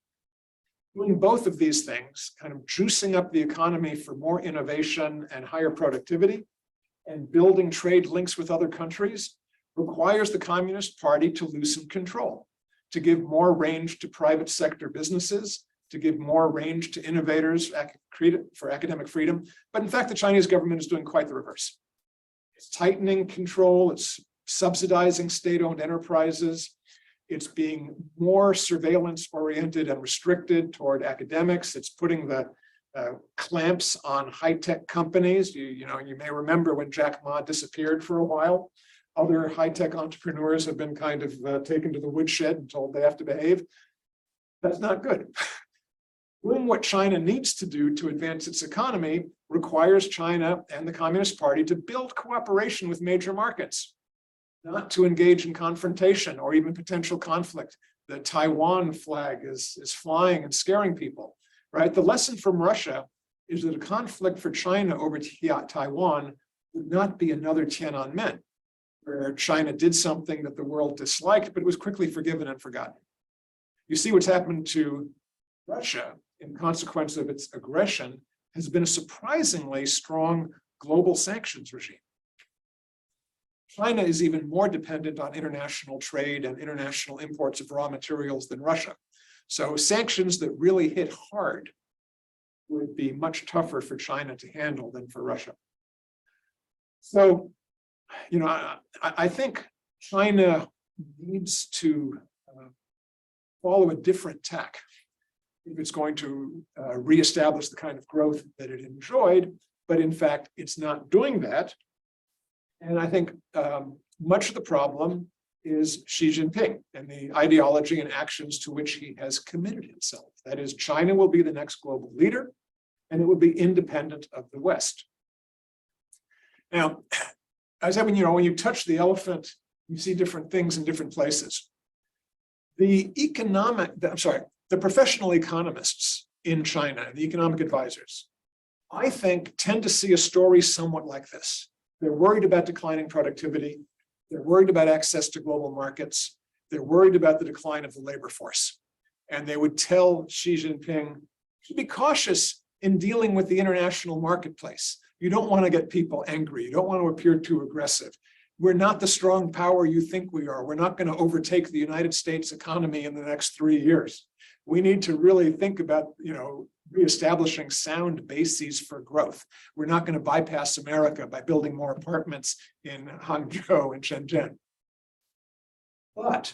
doing both of these things, kind of juicing up the economy for more innovation and higher productivity, and building trade links with other countries, requires the Communist Party to loosen control, to give more range to private sector businesses, to give more range to innovators for academic freedom. But in fact, the Chinese government is doing quite the reverse. It's tightening control, it's subsidizing state-owned enterprises, it's being more surveillance-oriented and restricted toward academics, it's putting the clamps on high-tech companies. You may remember when Jack Ma disappeared for a while. Other high-tech entrepreneurs have been kind of taken to the woodshed and told they have to behave. That's not good. Doing what China needs to do to advance its economy requires China and the Communist Party to build cooperation with major markets, not to engage in confrontation or even potential conflict. The Taiwan flag is flying and scaring people, right? The lesson from Russia is that a conflict for China over Taiwan would not be another Tiananmen, where China did something that the world disliked, but it was quickly forgiven and forgotten. You see what's happened to Russia in consequence of its aggression has been a surprisingly strong global sanctions regime. China is even more dependent on international trade and international imports of raw materials than Russia. So sanctions that really hit hard would be much tougher for China to handle than for Russia. So, I think China needs to follow a different tack if it's going to reestablish the kind of growth that it enjoyed, but in fact, it's not doing that. And I think much of the problem is Xi Jinping and the ideology and actions to which he has committed himself. That is, China will be the next global leader, and it will be independent of the West. Now, I said, when you touch the elephant, you see different things in different places. The professional economists in China, the economic advisors, I think tend to see a story somewhat like this. They're worried about declining productivity. They're worried about access to global markets. They're worried about the decline of the labor force. And they would tell Xi Jinping to be cautious in dealing with the international marketplace. You don't want to get people angry. You don't want to appear too aggressive. We're not the strong power you think we are. We're not going to overtake the United States economy in the next 3 years. We need to really think about, reestablishing sound bases for growth. We're not going to bypass America by building more apartments in Hangzhou and Shenzhen. But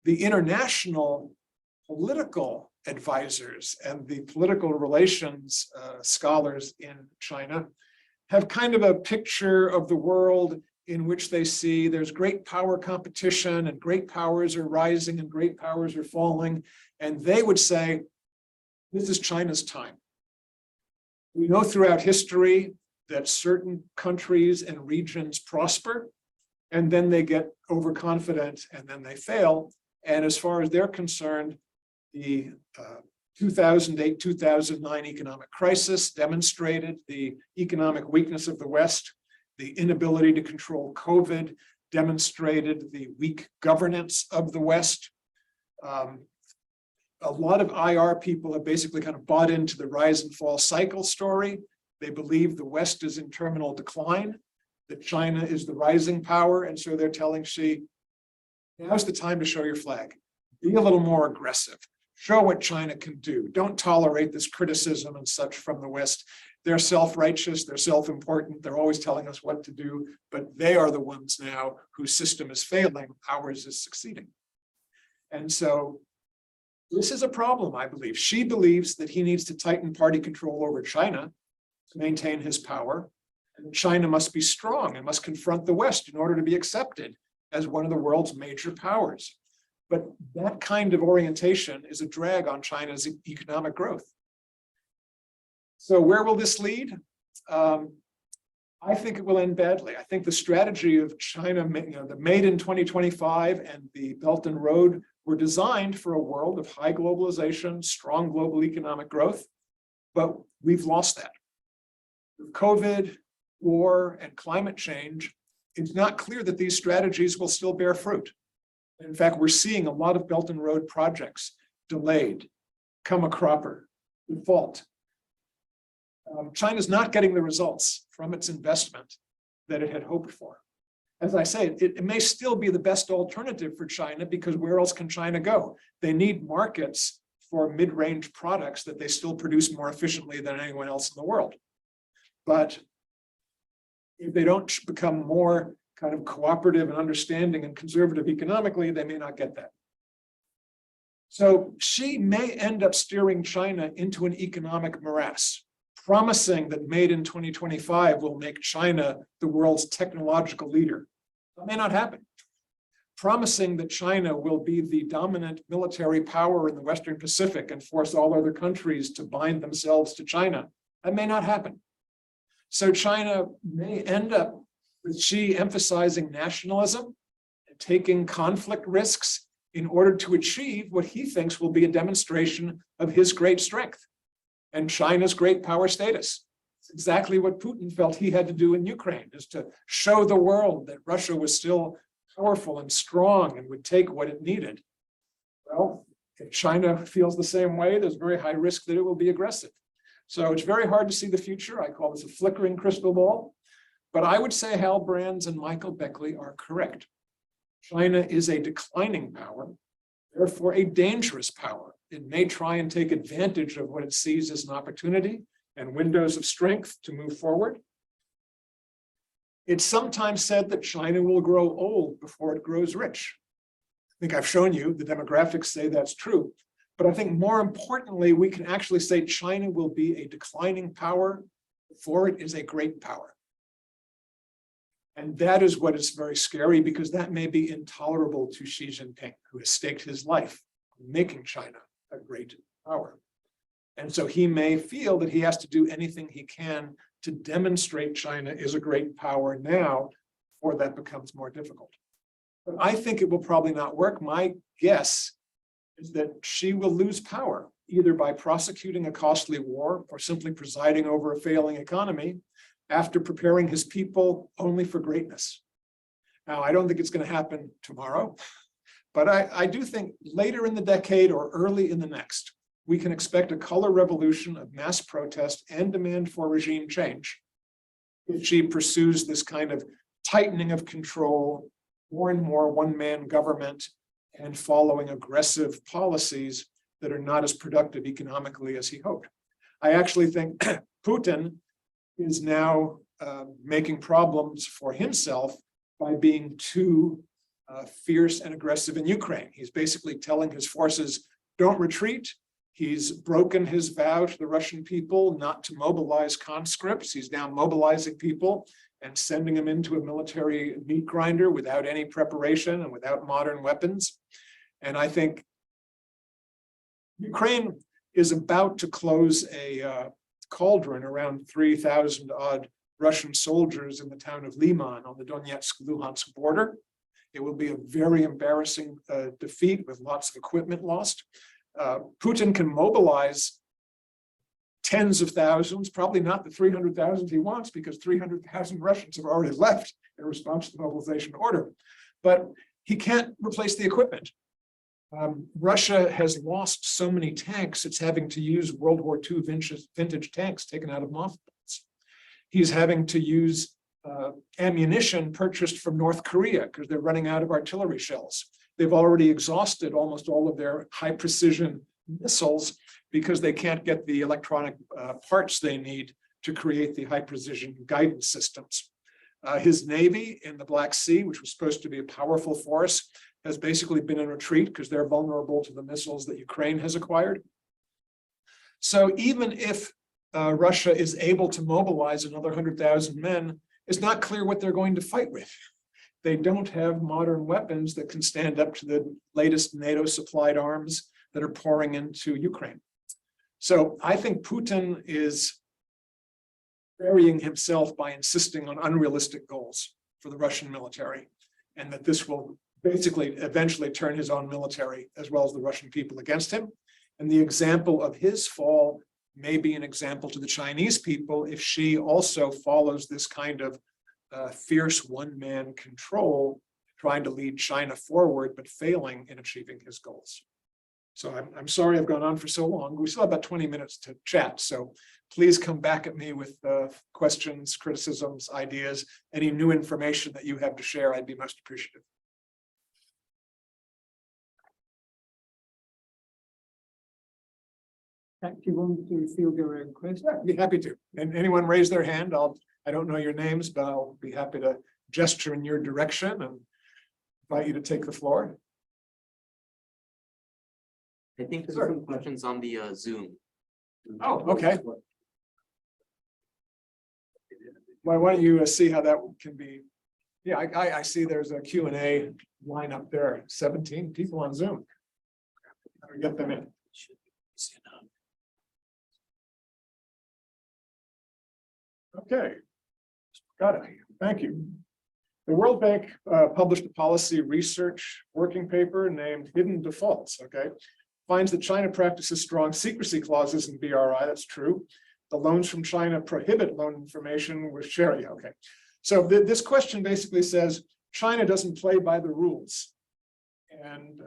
the international political advisors and the political relations scholars in China have kind of a picture of the world in which they see there's great power competition and great powers are rising and great powers are falling. And they would say, this is China's time. We know throughout history that certain countries and regions prosper, and then they get overconfident and then they fail. And as far as they're concerned, the 2008-2009 economic crisis demonstrated the economic weakness of the West. The inability to control COVID demonstrated the weak governance of the West. A lot of IR people have basically kind of bought into the rise and fall cycle story. They believe the West is in terminal decline, that China is the rising power. And so they're telling Xi, now's the time to show your flag. Be a little more aggressive. Show what China can do. Don't tolerate this criticism and such from the West. They're self-righteous, they're self-important, they're always telling us what to do, but they are the ones now whose system is failing, ours is succeeding. And so this is a problem, I believe. Xi believes that he needs to tighten party control over China to maintain his power, and China must be strong and must confront the West in order to be accepted as one of the world's major powers. But that kind of orientation is a drag on China's economic growth. So where will this lead? I think it will end badly. I think the strategy of China, the Made in 2025 and the Belt and Road were designed for a world of high globalization, strong global economic growth, but we've lost that. With COVID, war, and climate change, it's not clear that these strategies will still bear fruit. In fact, we're seeing a lot of Belt and Road projects delayed, come a cropper, default. China's not getting the results from its investment that it had hoped for. As I say, it may still be the best alternative for China because where else can China go? They need markets for mid-range products that they still produce more efficiently than anyone else in the world. But if they don't become more kind of cooperative and understanding and conservative economically, they may not get that. So Xi may end up steering China into an economic morass, promising that Made in 2025 will make China the world's technological leader. That may not happen. Promising that China will be the dominant military power in the Western Pacific and force all other countries to bind themselves to China. That may not happen. So China may end up with Xi emphasizing nationalism and taking conflict risks in order to achieve what he thinks will be a demonstration of his great strength and China's great power status. It's exactly what Putin felt he had to do in Ukraine, is to show the world that Russia was still powerful and strong and would take what it needed. Well, if China feels the same way, there's very high risk that it will be aggressive. So it's very hard to see the future. I call this a flickering crystal ball. But I would say Hal Brands and Michael Beckley are correct. China is a declining power, therefore a dangerous power. It may try and take advantage of what it sees as an opportunity and windows of strength to move forward. It's sometimes said that China will grow old before it grows rich. I think I've shown you the demographics say that's true. But I think more importantly, we can actually say China will be a declining power before it is a great power. And that is what is very scary, because that may be intolerable to Xi Jinping, who has staked his life on making China a great power. And so he may feel that he has to do anything he can to demonstrate China is a great power now, or that becomes more difficult. But I think it will probably not work. My guess is that Xi will lose power, either by prosecuting a costly war or simply presiding over a failing economy after preparing his people only for greatness. Now, I don't think it's going to happen tomorrow, but I do think later in the decade or early in the next, we can expect a color revolution of mass protest and demand for regime change if Xi pursues this kind of tightening of control, more and more one-man government, and following aggressive policies that are not as productive economically as he hoped. I actually think Putin is now making problems for himself by being too fierce and aggressive in Ukraine. He's basically telling his forces, don't retreat. He's broken his vow to the Russian people not to mobilize conscripts. He's now mobilizing people and sending them into a military meat grinder without any preparation and without modern weapons. And I think Ukraine is about to close a cauldron around 3,000 odd Russian soldiers in the town of Liman on the Donetsk-Luhansk border. It will be a very embarrassing defeat with lots of equipment lost. Putin can mobilize tens of thousands, probably not the 300,000 he wants, because 300,000 Russians have already left in response to the mobilization order. But he can't replace the equipment. Russia has lost so many tanks, it's having to use World War II vintage tanks taken out of mothballs. He's having to use ammunition purchased from North Korea because they're running out of artillery shells. They've already exhausted almost all of their high precision missiles because they can't get the electronic parts they need to create the high precision guidance systems. His Navy in the Black Sea, which was supposed to be a powerful force, has basically been in retreat because they're vulnerable to the missiles that Ukraine has acquired. So even if Russia is able to mobilize another 100,000 men, it's not clear what they're going to fight with. They don't have modern weapons that can stand up to the latest NATO supplied arms that are pouring into Ukraine. So I think Putin is burying himself by insisting on unrealistic goals for the Russian military, and that this will basically eventually turn his own military as well as the Russian people against him. And the example of his fall may be an example to the Chinese people if Xi also follows this kind of fierce one-man control, trying to lead China forward, but failing in achieving his goals. So I'm sorry I've gone on for so long. We still have about 20 minutes to chat. So please come back at me with questions, criticisms, ideas, any new information that you have to share. I'd be most appreciative. Do you want to field your own question? Yeah, I'd be happy to. And anyone raise their hand, I don't know your names, but I'll be happy to gesture in your direction and invite you to take the floor. I think there's some questions on the Zoom. Oh, okay. Why don't you see how that can be? Yeah, I see there's a Q&A line up there. 17 people on Zoom. How do we get them in? Okay, got it. Thank you. The World Bank published a policy research working paper named Hidden Defaults, okay? Finds that China practices strong secrecy clauses in BRI, that's true. The loans from China prohibit loan information with sharing, okay. So this question basically says, China doesn't play by the rules. And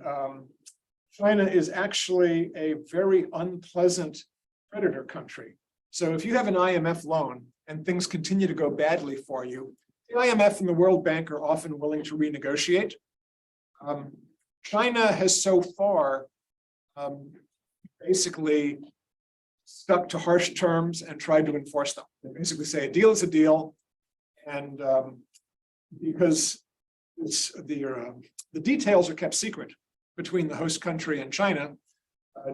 China is actually a very unpleasant creditor country. So if you have an IMF loan and things continue to go badly for you, the IMF and the World Bank are often willing to renegotiate. China has so far basically stuck to harsh terms and tried to enforce them. They basically say a deal is a deal, and because the details are kept secret between the host country and China,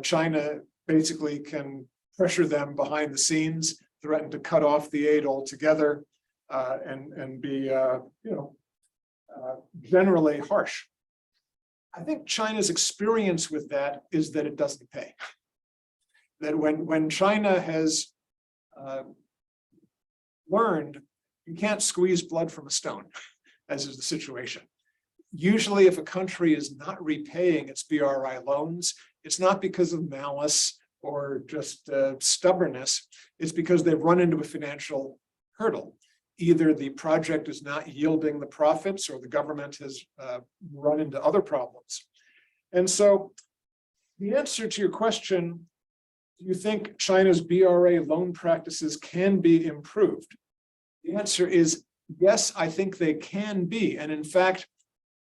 China basically can pressure them behind the scenes, threaten to cut off the aid altogether, and be generally harsh. I think China's experience with that is that it doesn't pay. That when China has learned you can't squeeze blood from a stone, as is the situation. Usually, if a country is not repaying its BRI loans, it's not because of malice or just stubbornness. It's because they've run into a financial hurdle. Either the project is not yielding the profits, or the government has run into other problems. And so the answer to your question, do you think China's BRA loan practices can be improved? The answer is yes, I think they can be. And in fact,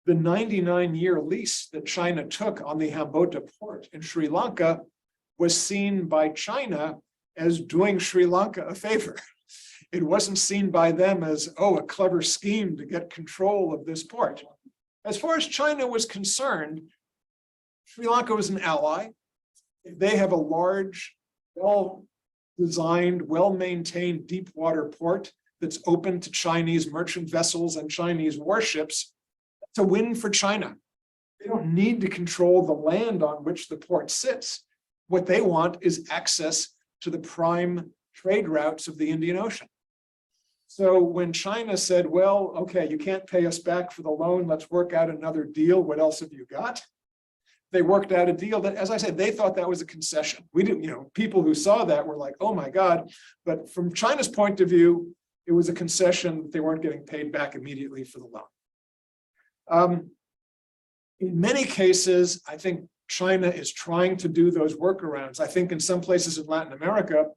the 99-year lease that China took on the Hambota port in Sri Lanka was seen by China as doing Sri Lanka a favor. It wasn't seen by them as, oh, a clever scheme to get control of this port. As far as China was concerned, Sri Lanka was an ally. They have a large, well-designed, well-maintained deep water port that's open to Chinese merchant vessels and Chinese warships. It's a win for China. They don't need to control the land on which the port sits. What they want is access to the prime trade routes of the Indian Ocean. So when China said, well, okay, you can't pay us back for the loan, let's work out another deal, what else have you got? They worked out a deal that, as I said, they thought that was a concession. We didn't, people who saw that were like, oh my God. But from China's point of view, it was a concession that they weren't getting paid back immediately for the loan. In many cases, I think China is trying to do those workarounds. I think in some places in Latin America,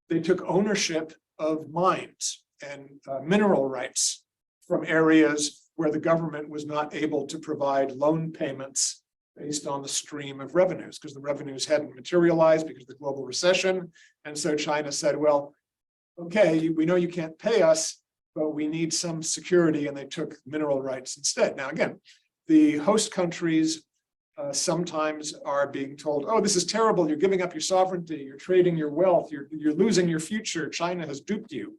they took ownership of mines and mineral rights from areas where the government was not able to provide loan payments based on the stream of revenues, because the revenues hadn't materialized because of the global recession. And so China said, well, okay, we know you can't pay us, but we need some security, and they took mineral rights instead. Now, again, the host countries sometimes are being told, oh, this is terrible, you're giving up your sovereignty, you're trading your wealth, you're losing your future, China has duped you.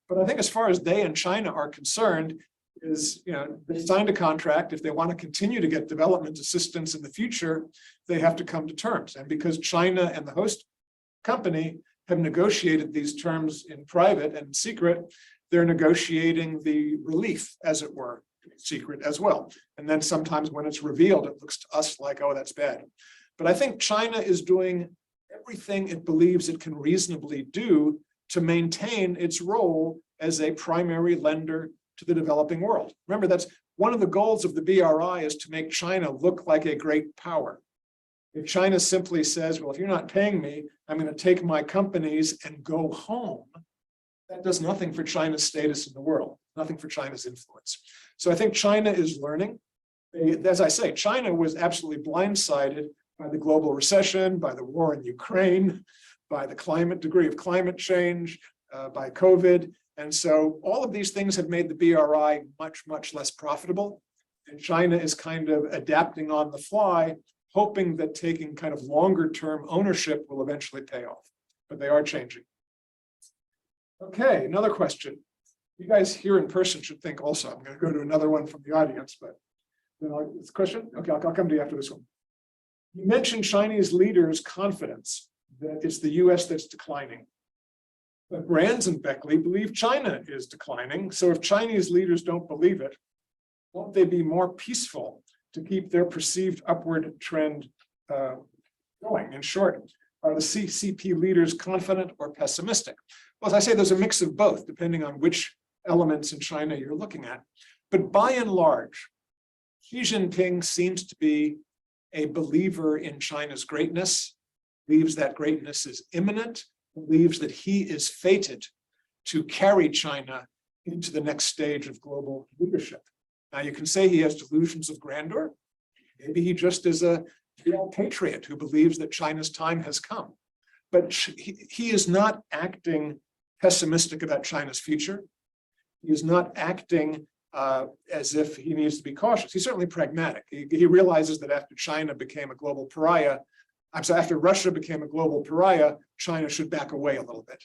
But I think as far as they and China are concerned, is, they signed a contract. If they want to continue to get development assistance in the future, they have to come to terms. And because China and the host company have negotiated these terms in private and secret, they're negotiating the relief, as it were, secret as well. And then sometimes when it's revealed, it looks to us like, oh, that's bad. But I think China is doing everything it believes it can reasonably do to maintain its role as a primary lender to the developing world. Remember, that's one of the goals of the BRI, is to make China look like a great power. If China simply says, well, if you're not paying me, I'm going to take my companies and go home, that does nothing for China's status in the world, nothing for China's influence. So I think China is learning. As I say, China was absolutely blindsided by the global recession, by the war in Ukraine, by the degree of climate change, by COVID. And so all of these things have made the BRI much, much less profitable. And China is kind of adapting on the fly, hoping that taking kind of longer term ownership will eventually pay off. But they are changing. Okay, another question. You guys here in person should think also. I'm going to go to another one from the audience, but this question? Okay, I'll come to you after this one. You mentioned Chinese leaders' confidence that it's the US that's declining. But Brands and Beckley believe China is declining. So if Chinese leaders don't believe it, won't they be more peaceful to keep their perceived upward trend going? In short, are the CCP leaders confident or pessimistic? Well, as I say, there's a mix of both, depending on which elements in China you're looking at. But by and large, Xi Jinping seems to be a believer in China's greatness, believes that greatness is imminent, believes that he is fated to carry China into the next stage of global leadership. Now, you can say he has delusions of grandeur. Maybe he just is a real patriot who believes that China's time has come. But he is not acting pessimistic about China's future. He is not acting as if he needs to be cautious. He's certainly pragmatic. He realizes that after China became a global pariah, after Russia became a global pariah, China should back away a little bit.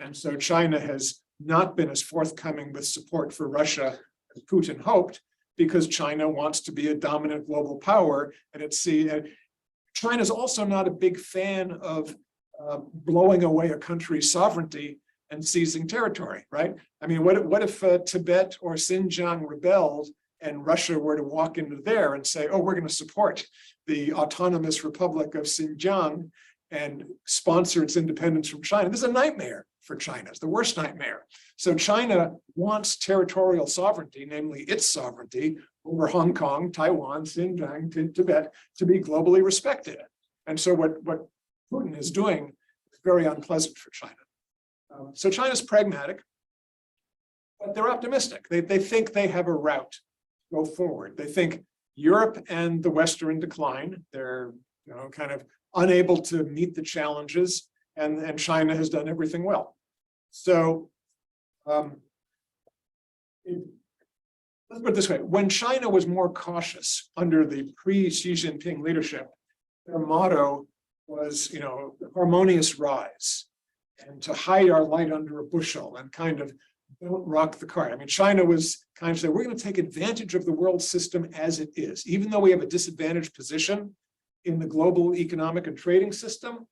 And so China has not been as forthcoming with support for Russia as Putin hoped, because China wants to be a dominant global power. And China's also not a big fan of blowing away a country's sovereignty and seizing territory, right? I mean, what if Tibet or Xinjiang rebelled and Russia were to walk into there and say, oh, we're going to support the autonomous Republic of Xinjiang and sponsor its independence from China? This is a nightmare for China. It's the worst nightmare. So China wants territorial sovereignty, namely its sovereignty over Hong Kong, Taiwan, Xinjiang, Tibet, to be globally respected. And so what Putin is doing is very unpleasant for China. So China's pragmatic, but they're optimistic. They think they have a route to go forward. They think Europe and the West are in decline. They're kind of unable to meet the challenges, and China has done everything well. So let's put it this way. When China was more cautious under the pre-Xi Jinping leadership, their motto was, harmonious rise, and to hide our light under a bushel and kind of don't rock the cart. I mean, China was kind of saying, we're going to take advantage of the world system as it is. Even though we have a disadvantaged position in the global economic and trading system,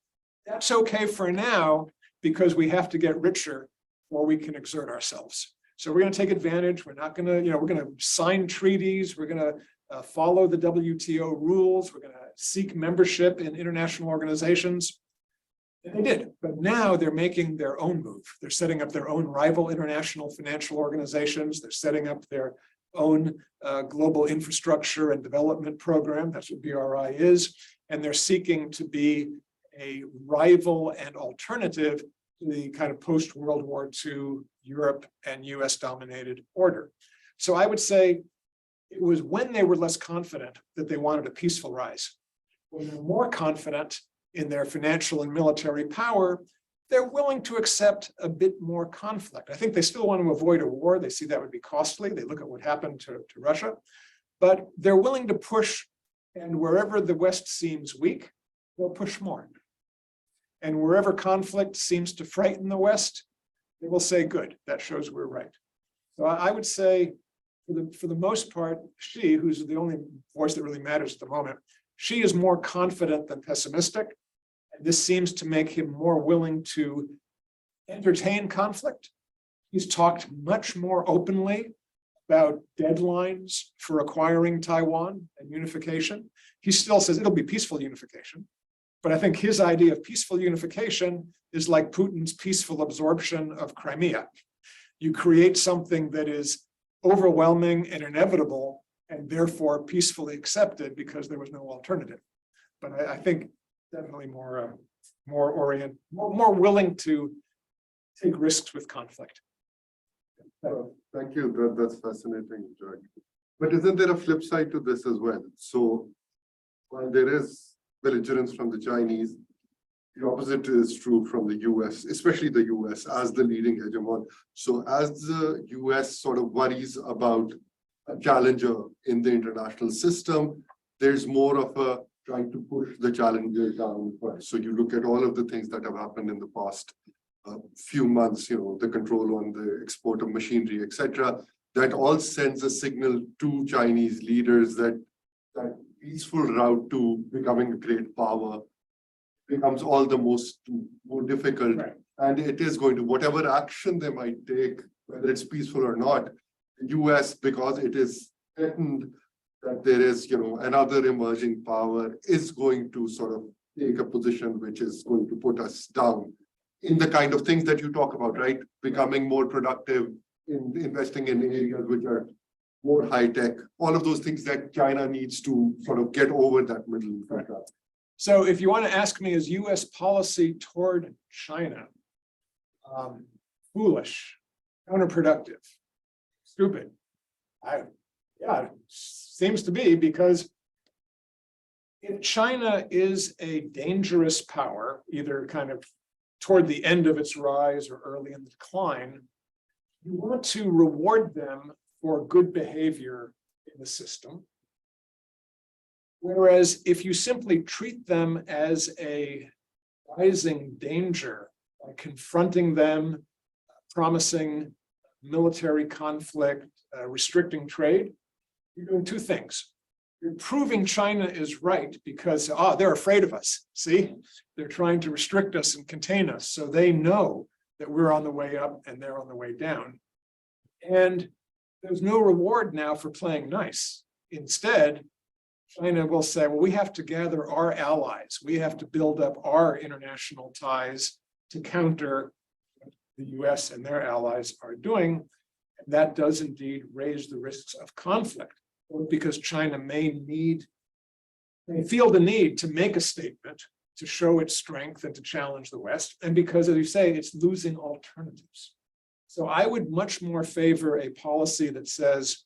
that's okay for now, because we have to get richer before we can exert ourselves. So we're going to take advantage. We're not going to, we're going to sign treaties. We're going to follow the WTO rules. We're going to seek membership in international organizations. And they did, but now they're making their own move. They're setting up their own rival international financial organizations. They're setting up their own global infrastructure and development program. That's what BRI is. And they're seeking to be a rival and alternative to the kind of post-World War II Europe and US dominated order. So I would say it was when they were less confident that they wanted a peaceful rise. When they're more confident in their financial and military power, they're willing to accept a bit more conflict. I think they still want to avoid a war. They see that would be costly. They look at what happened to Russia, but they're willing to push, and wherever the West seems weak, they'll push more. And wherever conflict seems to frighten the West, they will say, good, that shows we're right. So I would say, for the most part, Xi, who's the only voice that really matters at the moment, Xi is more confident than pessimistic. And this seems to make him more willing to entertain conflict. He's talked much more openly about deadlines for acquiring Taiwan and unification. He still says it'll be peaceful unification. But I think his idea of peaceful unification is like Putin's peaceful absorption of Crimea. You create something that is overwhelming and inevitable, and therefore peacefully accepted because there was no alternative. But I think definitely more willing to take risks with conflict. Thank you. That's fascinating, George. But isn't there a flip side to this as well? So while there is belligerence from the Chinese, the opposite is true from the US, especially the US as the leading hegemon. So as the US sort of worries about a challenger in the international system, there's more of a trying to push the challenger down first. So you look at all of the things that have happened in the past few months, the control on the export of machinery, etc. That all sends a signal to Chinese leaders that that peaceful route to becoming a great power becomes all the more difficult. Right. And it is going to, whatever action they might take, whether it's peaceful or not, the US, because it is threatened that there is, another emerging power, is going to sort of take a position which is going to put us down in the kind of things that you talk about, right? Becoming more productive, in investing in areas which are more high tech, all of those things that China needs to sort of get over that middle. Right. So if you want to ask me, is US policy toward China foolish, counterproductive, stupid? Yeah, seems to be, because if China is a dangerous power, either kind of toward the end of its rise or early in the decline, you want to reward them for good behavior in the system. Whereas if you simply treat them as a rising danger by confronting them, promising military conflict, restricting trade, you're doing two things. You're proving China is right because, they're afraid of us. See, they're trying to restrict us and contain us. So they know that we're on the way up and they're on the way down. And there's no reward now for playing nice. Instead, China will say, well, we have to gather our allies. We have to build up our international ties to counter what the US and their allies are doing. And that does indeed raise the risks of conflict, because China may feel the need to make a statement to show its strength and to challenge the West. And because, as you say, it's losing alternatives. So I would much more favor a policy that says,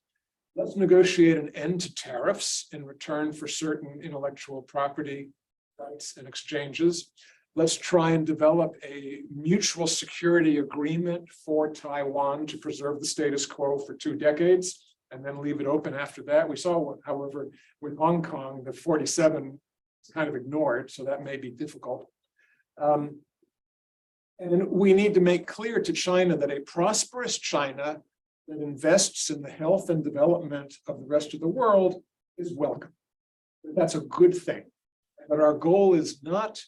let's negotiate an end to tariffs in return for certain intellectual property rights and exchanges. Let's try and develop a mutual security agreement for Taiwan to preserve the status quo for 2 decades and then leave it open after that. We saw, however, with Hong Kong, the 47 is kind of ignored, so that may be difficult. And we need to make clear to China that a prosperous China that invests in the health and development of the rest of the world is welcome. That's a good thing. But our goal is not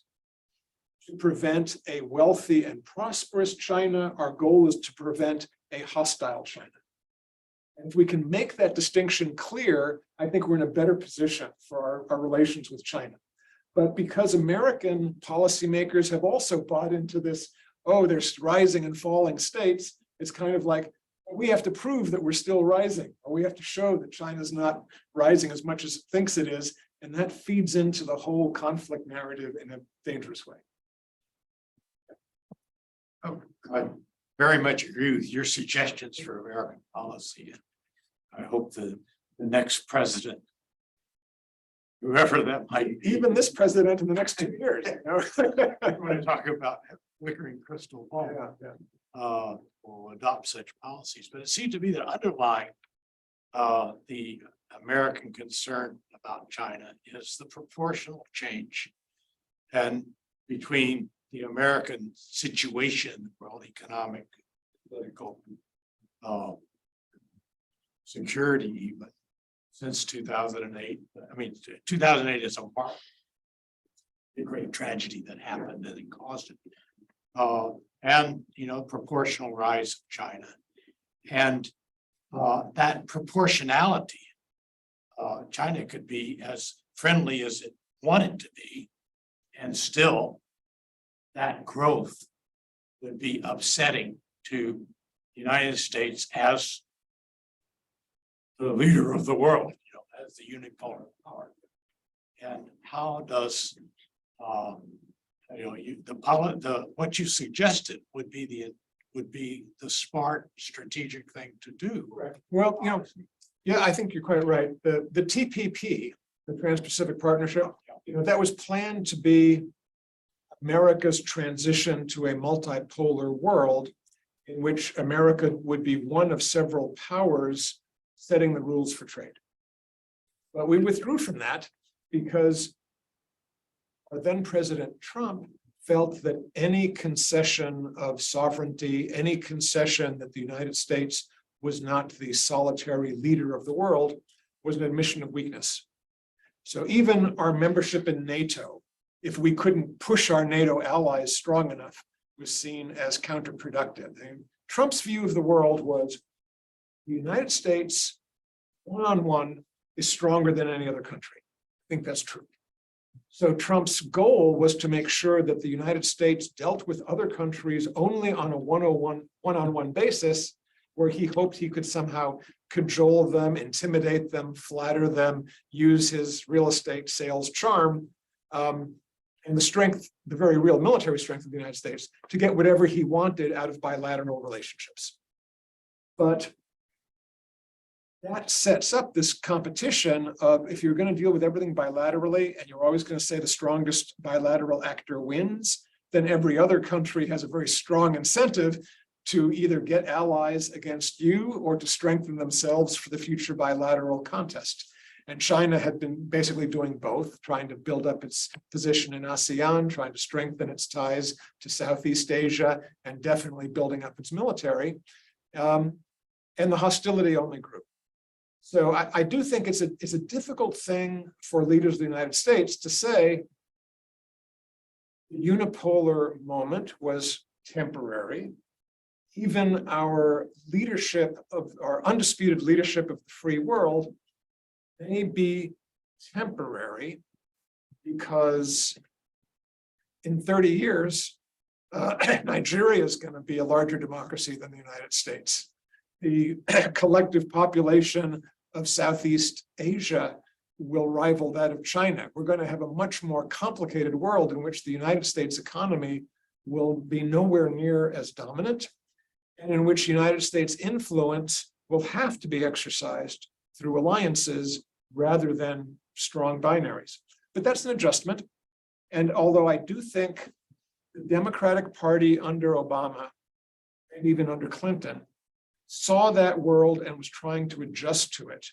to prevent a wealthy and prosperous China. Our goal is to prevent a hostile China. And if we can make that distinction clear, I think we're in a better position for our relations with China. But because American policymakers have also bought into this, there's rising and falling states, it's kind of like, we have to prove that we're still rising, or we have to show that China's not rising as much as it thinks it is. And that feeds into the whole conflict narrative in a dangerous way. I very much agree with your suggestions for American policy. I hope the next president, whoever that might be, Even this president in the next 2 years, when I talk about flickering crystal ball, will adopt such policies. But it seemed to me that underlying the American concern about China is the proportional change and between the American situation, world economic, political, security, even since 2008. I mean, 2008 is a mark, the great tragedy that happened and it caused it. And, proportional rise of China. And that proportionality, China could be as friendly as it wanted to be, and still that growth would be upsetting to the United States as the leader of the world, as the unipolar power. And how does what you suggested would be the smart strategic thing to do. Right. Well, yeah, I think you're quite right. The TPP, the Trans-Pacific Partnership, that was planned to be America's transition to a multipolar world in which America would be one of several powers setting the rules for trade. But we withdrew from that because our then President Trump felt that any concession of sovereignty, any concession that the United States was not the solitary leader of the world, was an admission of weakness. So even our membership in NATO, if we couldn't push our NATO allies strong enough, was seen as counterproductive. And Trump's view of the world was the United States, one-on-one, is stronger than any other country. I think that's true. So Trump's goal was to make sure that the United States dealt with other countries only on a one-on-one basis, where he hoped he could somehow cajole them, intimidate them, flatter them, use his real estate sales charm and the strength, the very real military strength of the United States to get whatever he wanted out of bilateral relationships. But that sets up this competition of, if you're going to deal with everything bilaterally and you're always going to say the strongest bilateral actor wins, then every other country has a very strong incentive to either get allies against you or to strengthen themselves for the future bilateral contest. And China had been basically doing both, trying to build up its position in ASEAN, trying to strengthen its ties to Southeast Asia, and definitely building up its military. And the hostility only grew. So I do think it's a difficult thing for leaders of the United States to say the unipolar moment was temporary. Even our leadership of our undisputed leadership of the free world may be temporary, because in 30 years, Nigeria is going to be a larger democracy than the United States. The collective population of Southeast Asia will rival that of China. We're going to have a much more complicated world in which the United States economy will be nowhere near as dominant, and in which United States influence will have to be exercised through alliances rather than strong binaries. But that's an adjustment. And although I do think the Democratic Party under Obama, and even under Clinton, saw that world and was trying to adjust to it,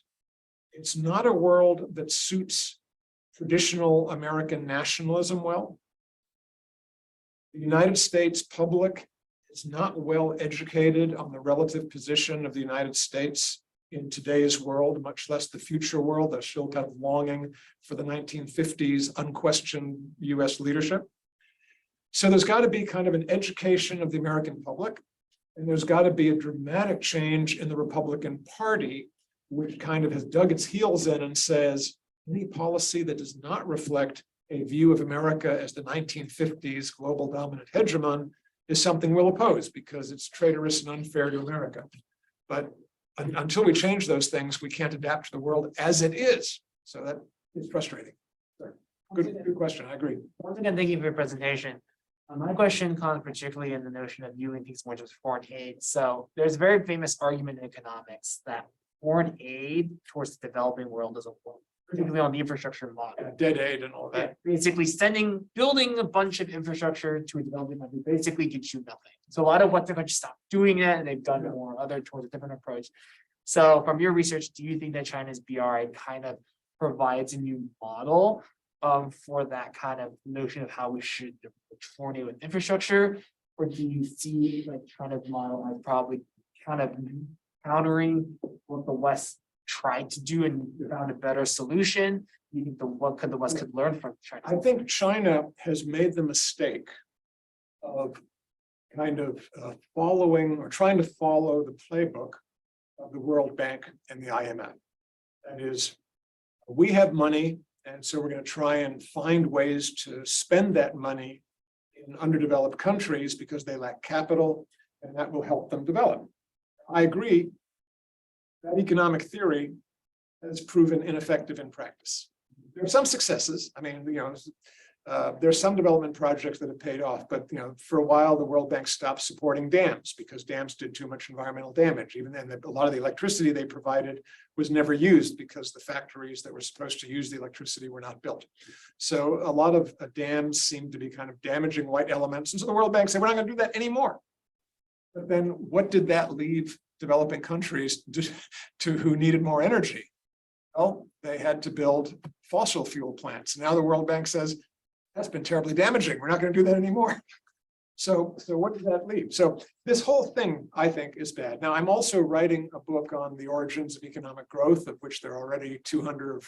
it's not a world that suits traditional American nationalism well. The United States public is not well educated on the relative position of the United States in today's world, much less the future world. They're still kind of longing for the 1950s unquestioned US leadership. So there's got to be kind of an education of the American public, and there's got to be a dramatic change in the Republican Party, which kind of has dug its heels in and says, any policy that does not reflect a view of America as the 1950s global dominant hegemon is something we'll oppose because it's traitorous and unfair to America. But until we change those things, we can't adapt to the world as it is. So that is frustrating. Good question. I agree. Once again, thank you for your presentation. My question comes particularly in the notion of viewing things more as foreign aid. So there's a very famous argument in economics that foreign aid towards the developing world doesn't work, particularly on the infrastructure model. Dead aid and all that. Basically building a bunch of infrastructure to a developing country basically gets you nothing. So a lot of Western countries stop doing that, and they've done more other towards a different approach. So from your research, do you think that China's BRI kind of provides a new model for that kind of notion of how we should approach foreign aid with infrastructure? Or do you see like China's model as probably kind of countering what the West tried to do and found a better solution? Do you think what could the West could learn from China? I think China has made the mistake of kind of following or trying to follow the playbook of the World Bank and the IMF. That is, we have money, and so we're going to try and find ways to spend that money in underdeveloped countries because they lack capital, and that will help them develop. I agree that economic theory has proven ineffective in practice. There are some successes. I mean, there's some development projects that have paid off, but for a while the World Bank stopped supporting dams because dams did too much environmental damage. Even then, a lot of the electricity they provided was never used because the factories that were supposed to use the electricity were not built. So a lot of dams seem to be kind of damaging white elements, and so the World Bank said, we're not going to do that anymore. But then what did that leave developing countries to who needed more energy? Well, they had to build fossil fuel plants. Now the World Bank says, that's been terribly damaging. We're not going to do that anymore. So what does that leave? So this whole thing, I think, is bad. Now, I'm also writing a book on the origins of economic growth, of which there are already 200 or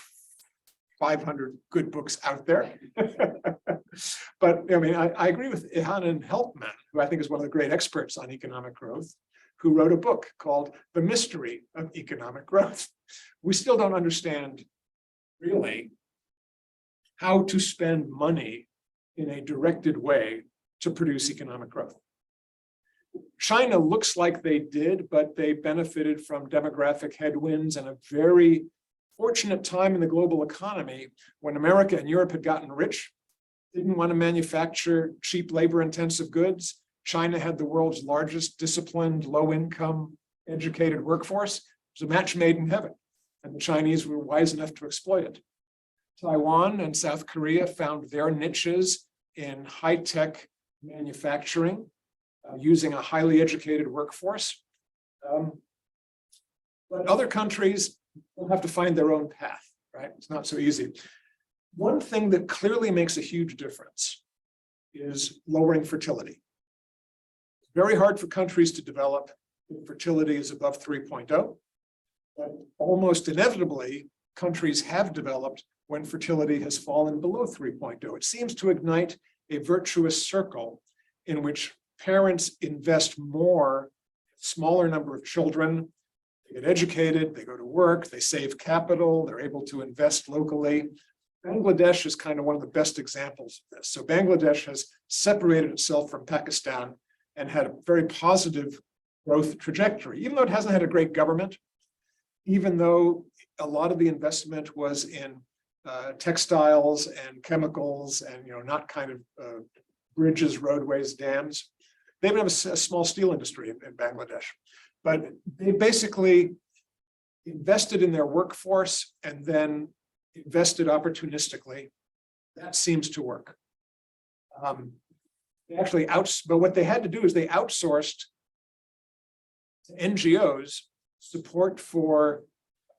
500 good books out there. But I mean, I agree with Ihanan Helpman, who I think is one of the great experts on economic growth, who wrote a book called The Mystery of Economic Growth. We still don't understand really how to spend money in a directed way to produce economic growth. China looks like they did, but they benefited from demographic headwinds and a very fortunate time in the global economy when America and Europe had gotten rich didn't want to manufacture cheap labor-intensive goods. China had the world's largest disciplined, low-income, educated workforce. It was a match made in heaven, and the Chinese were wise enough to exploit it. Taiwan and South Korea found their niches in high-tech manufacturing, using a highly educated workforce. But other countries will have to find their own path, right? It's not so easy. One thing that clearly makes a huge difference is lowering fertility. It's very hard for countries to develop if fertility is above 3.0, but almost inevitably, countries have developed when fertility has fallen below 3.0. It seems to ignite a virtuous circle in which parents invest more, smaller number of children, they get educated, they go to work, they save capital, they're able to invest locally. Bangladesh is kind of one of the best examples of this. So Bangladesh has separated itself from Pakistan and had a very positive growth trajectory, even though it hasn't had a great government, even though a lot of the investment was in textiles and chemicals and, not kind of bridges, roadways, dams. They even have a small steel industry in Bangladesh, but they basically invested in their workforce and then invested opportunistically. That seems to work. They actually but what they had to do is they outsourced to NGOs support for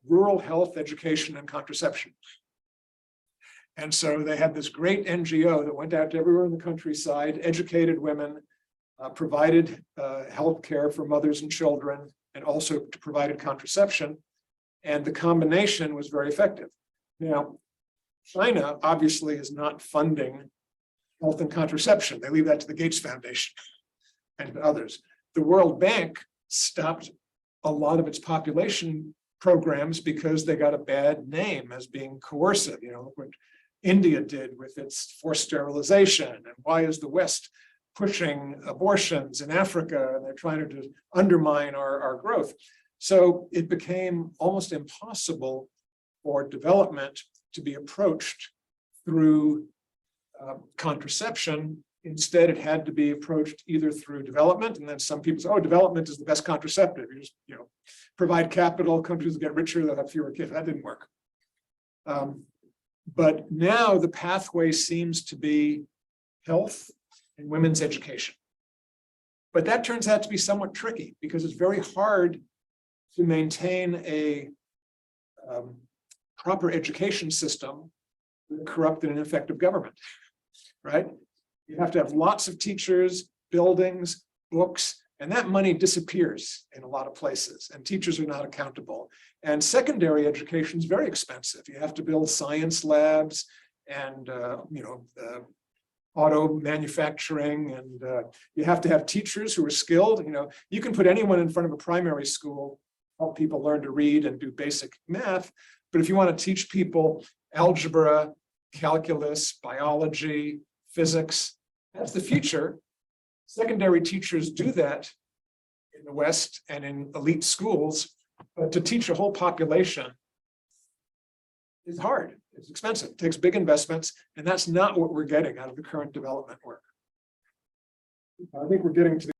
rural health, education, and contraception. And so they had this great NGO that went out to everywhere in the countryside, educated women, provided health care for mothers and children, and also provided contraception. And the combination was very effective. Now, China obviously is not funding health and contraception. They leave that to the Gates Foundation and others. The World Bank stopped a lot of its population programs because they got a bad name as being coercive. What India did with its forced sterilization, and why is the West pushing abortions in Africa, and they're trying to undermine our growth. So it became almost impossible for development to be approached through contraception. Instead, it had to be approached either through development, and then some people say, oh, development is the best contraceptive. You just, provide capital, countries get richer, they'll have fewer kids. That didn't work. But now the pathway seems to be health and women's education. But that turns out to be somewhat tricky because it's very hard to maintain a proper education system with a corrupt and ineffective government, right? You have to have lots of teachers, buildings, books, and that money disappears in a lot of places, and teachers are not accountable. And secondary education is very expensive. You have to build science labs and, auto manufacturing, and you have to have teachers who are skilled. You can put anyone in front of a primary school, help people learn to read and do basic math. But if you want to teach people algebra, calculus, biology, physics, that's the future. Secondary teachers do that in the West and in elite schools, but to teach a whole population is hard. It's expensive. It takes big investments, and that's not what we're getting out of the current development work. I think we're getting to the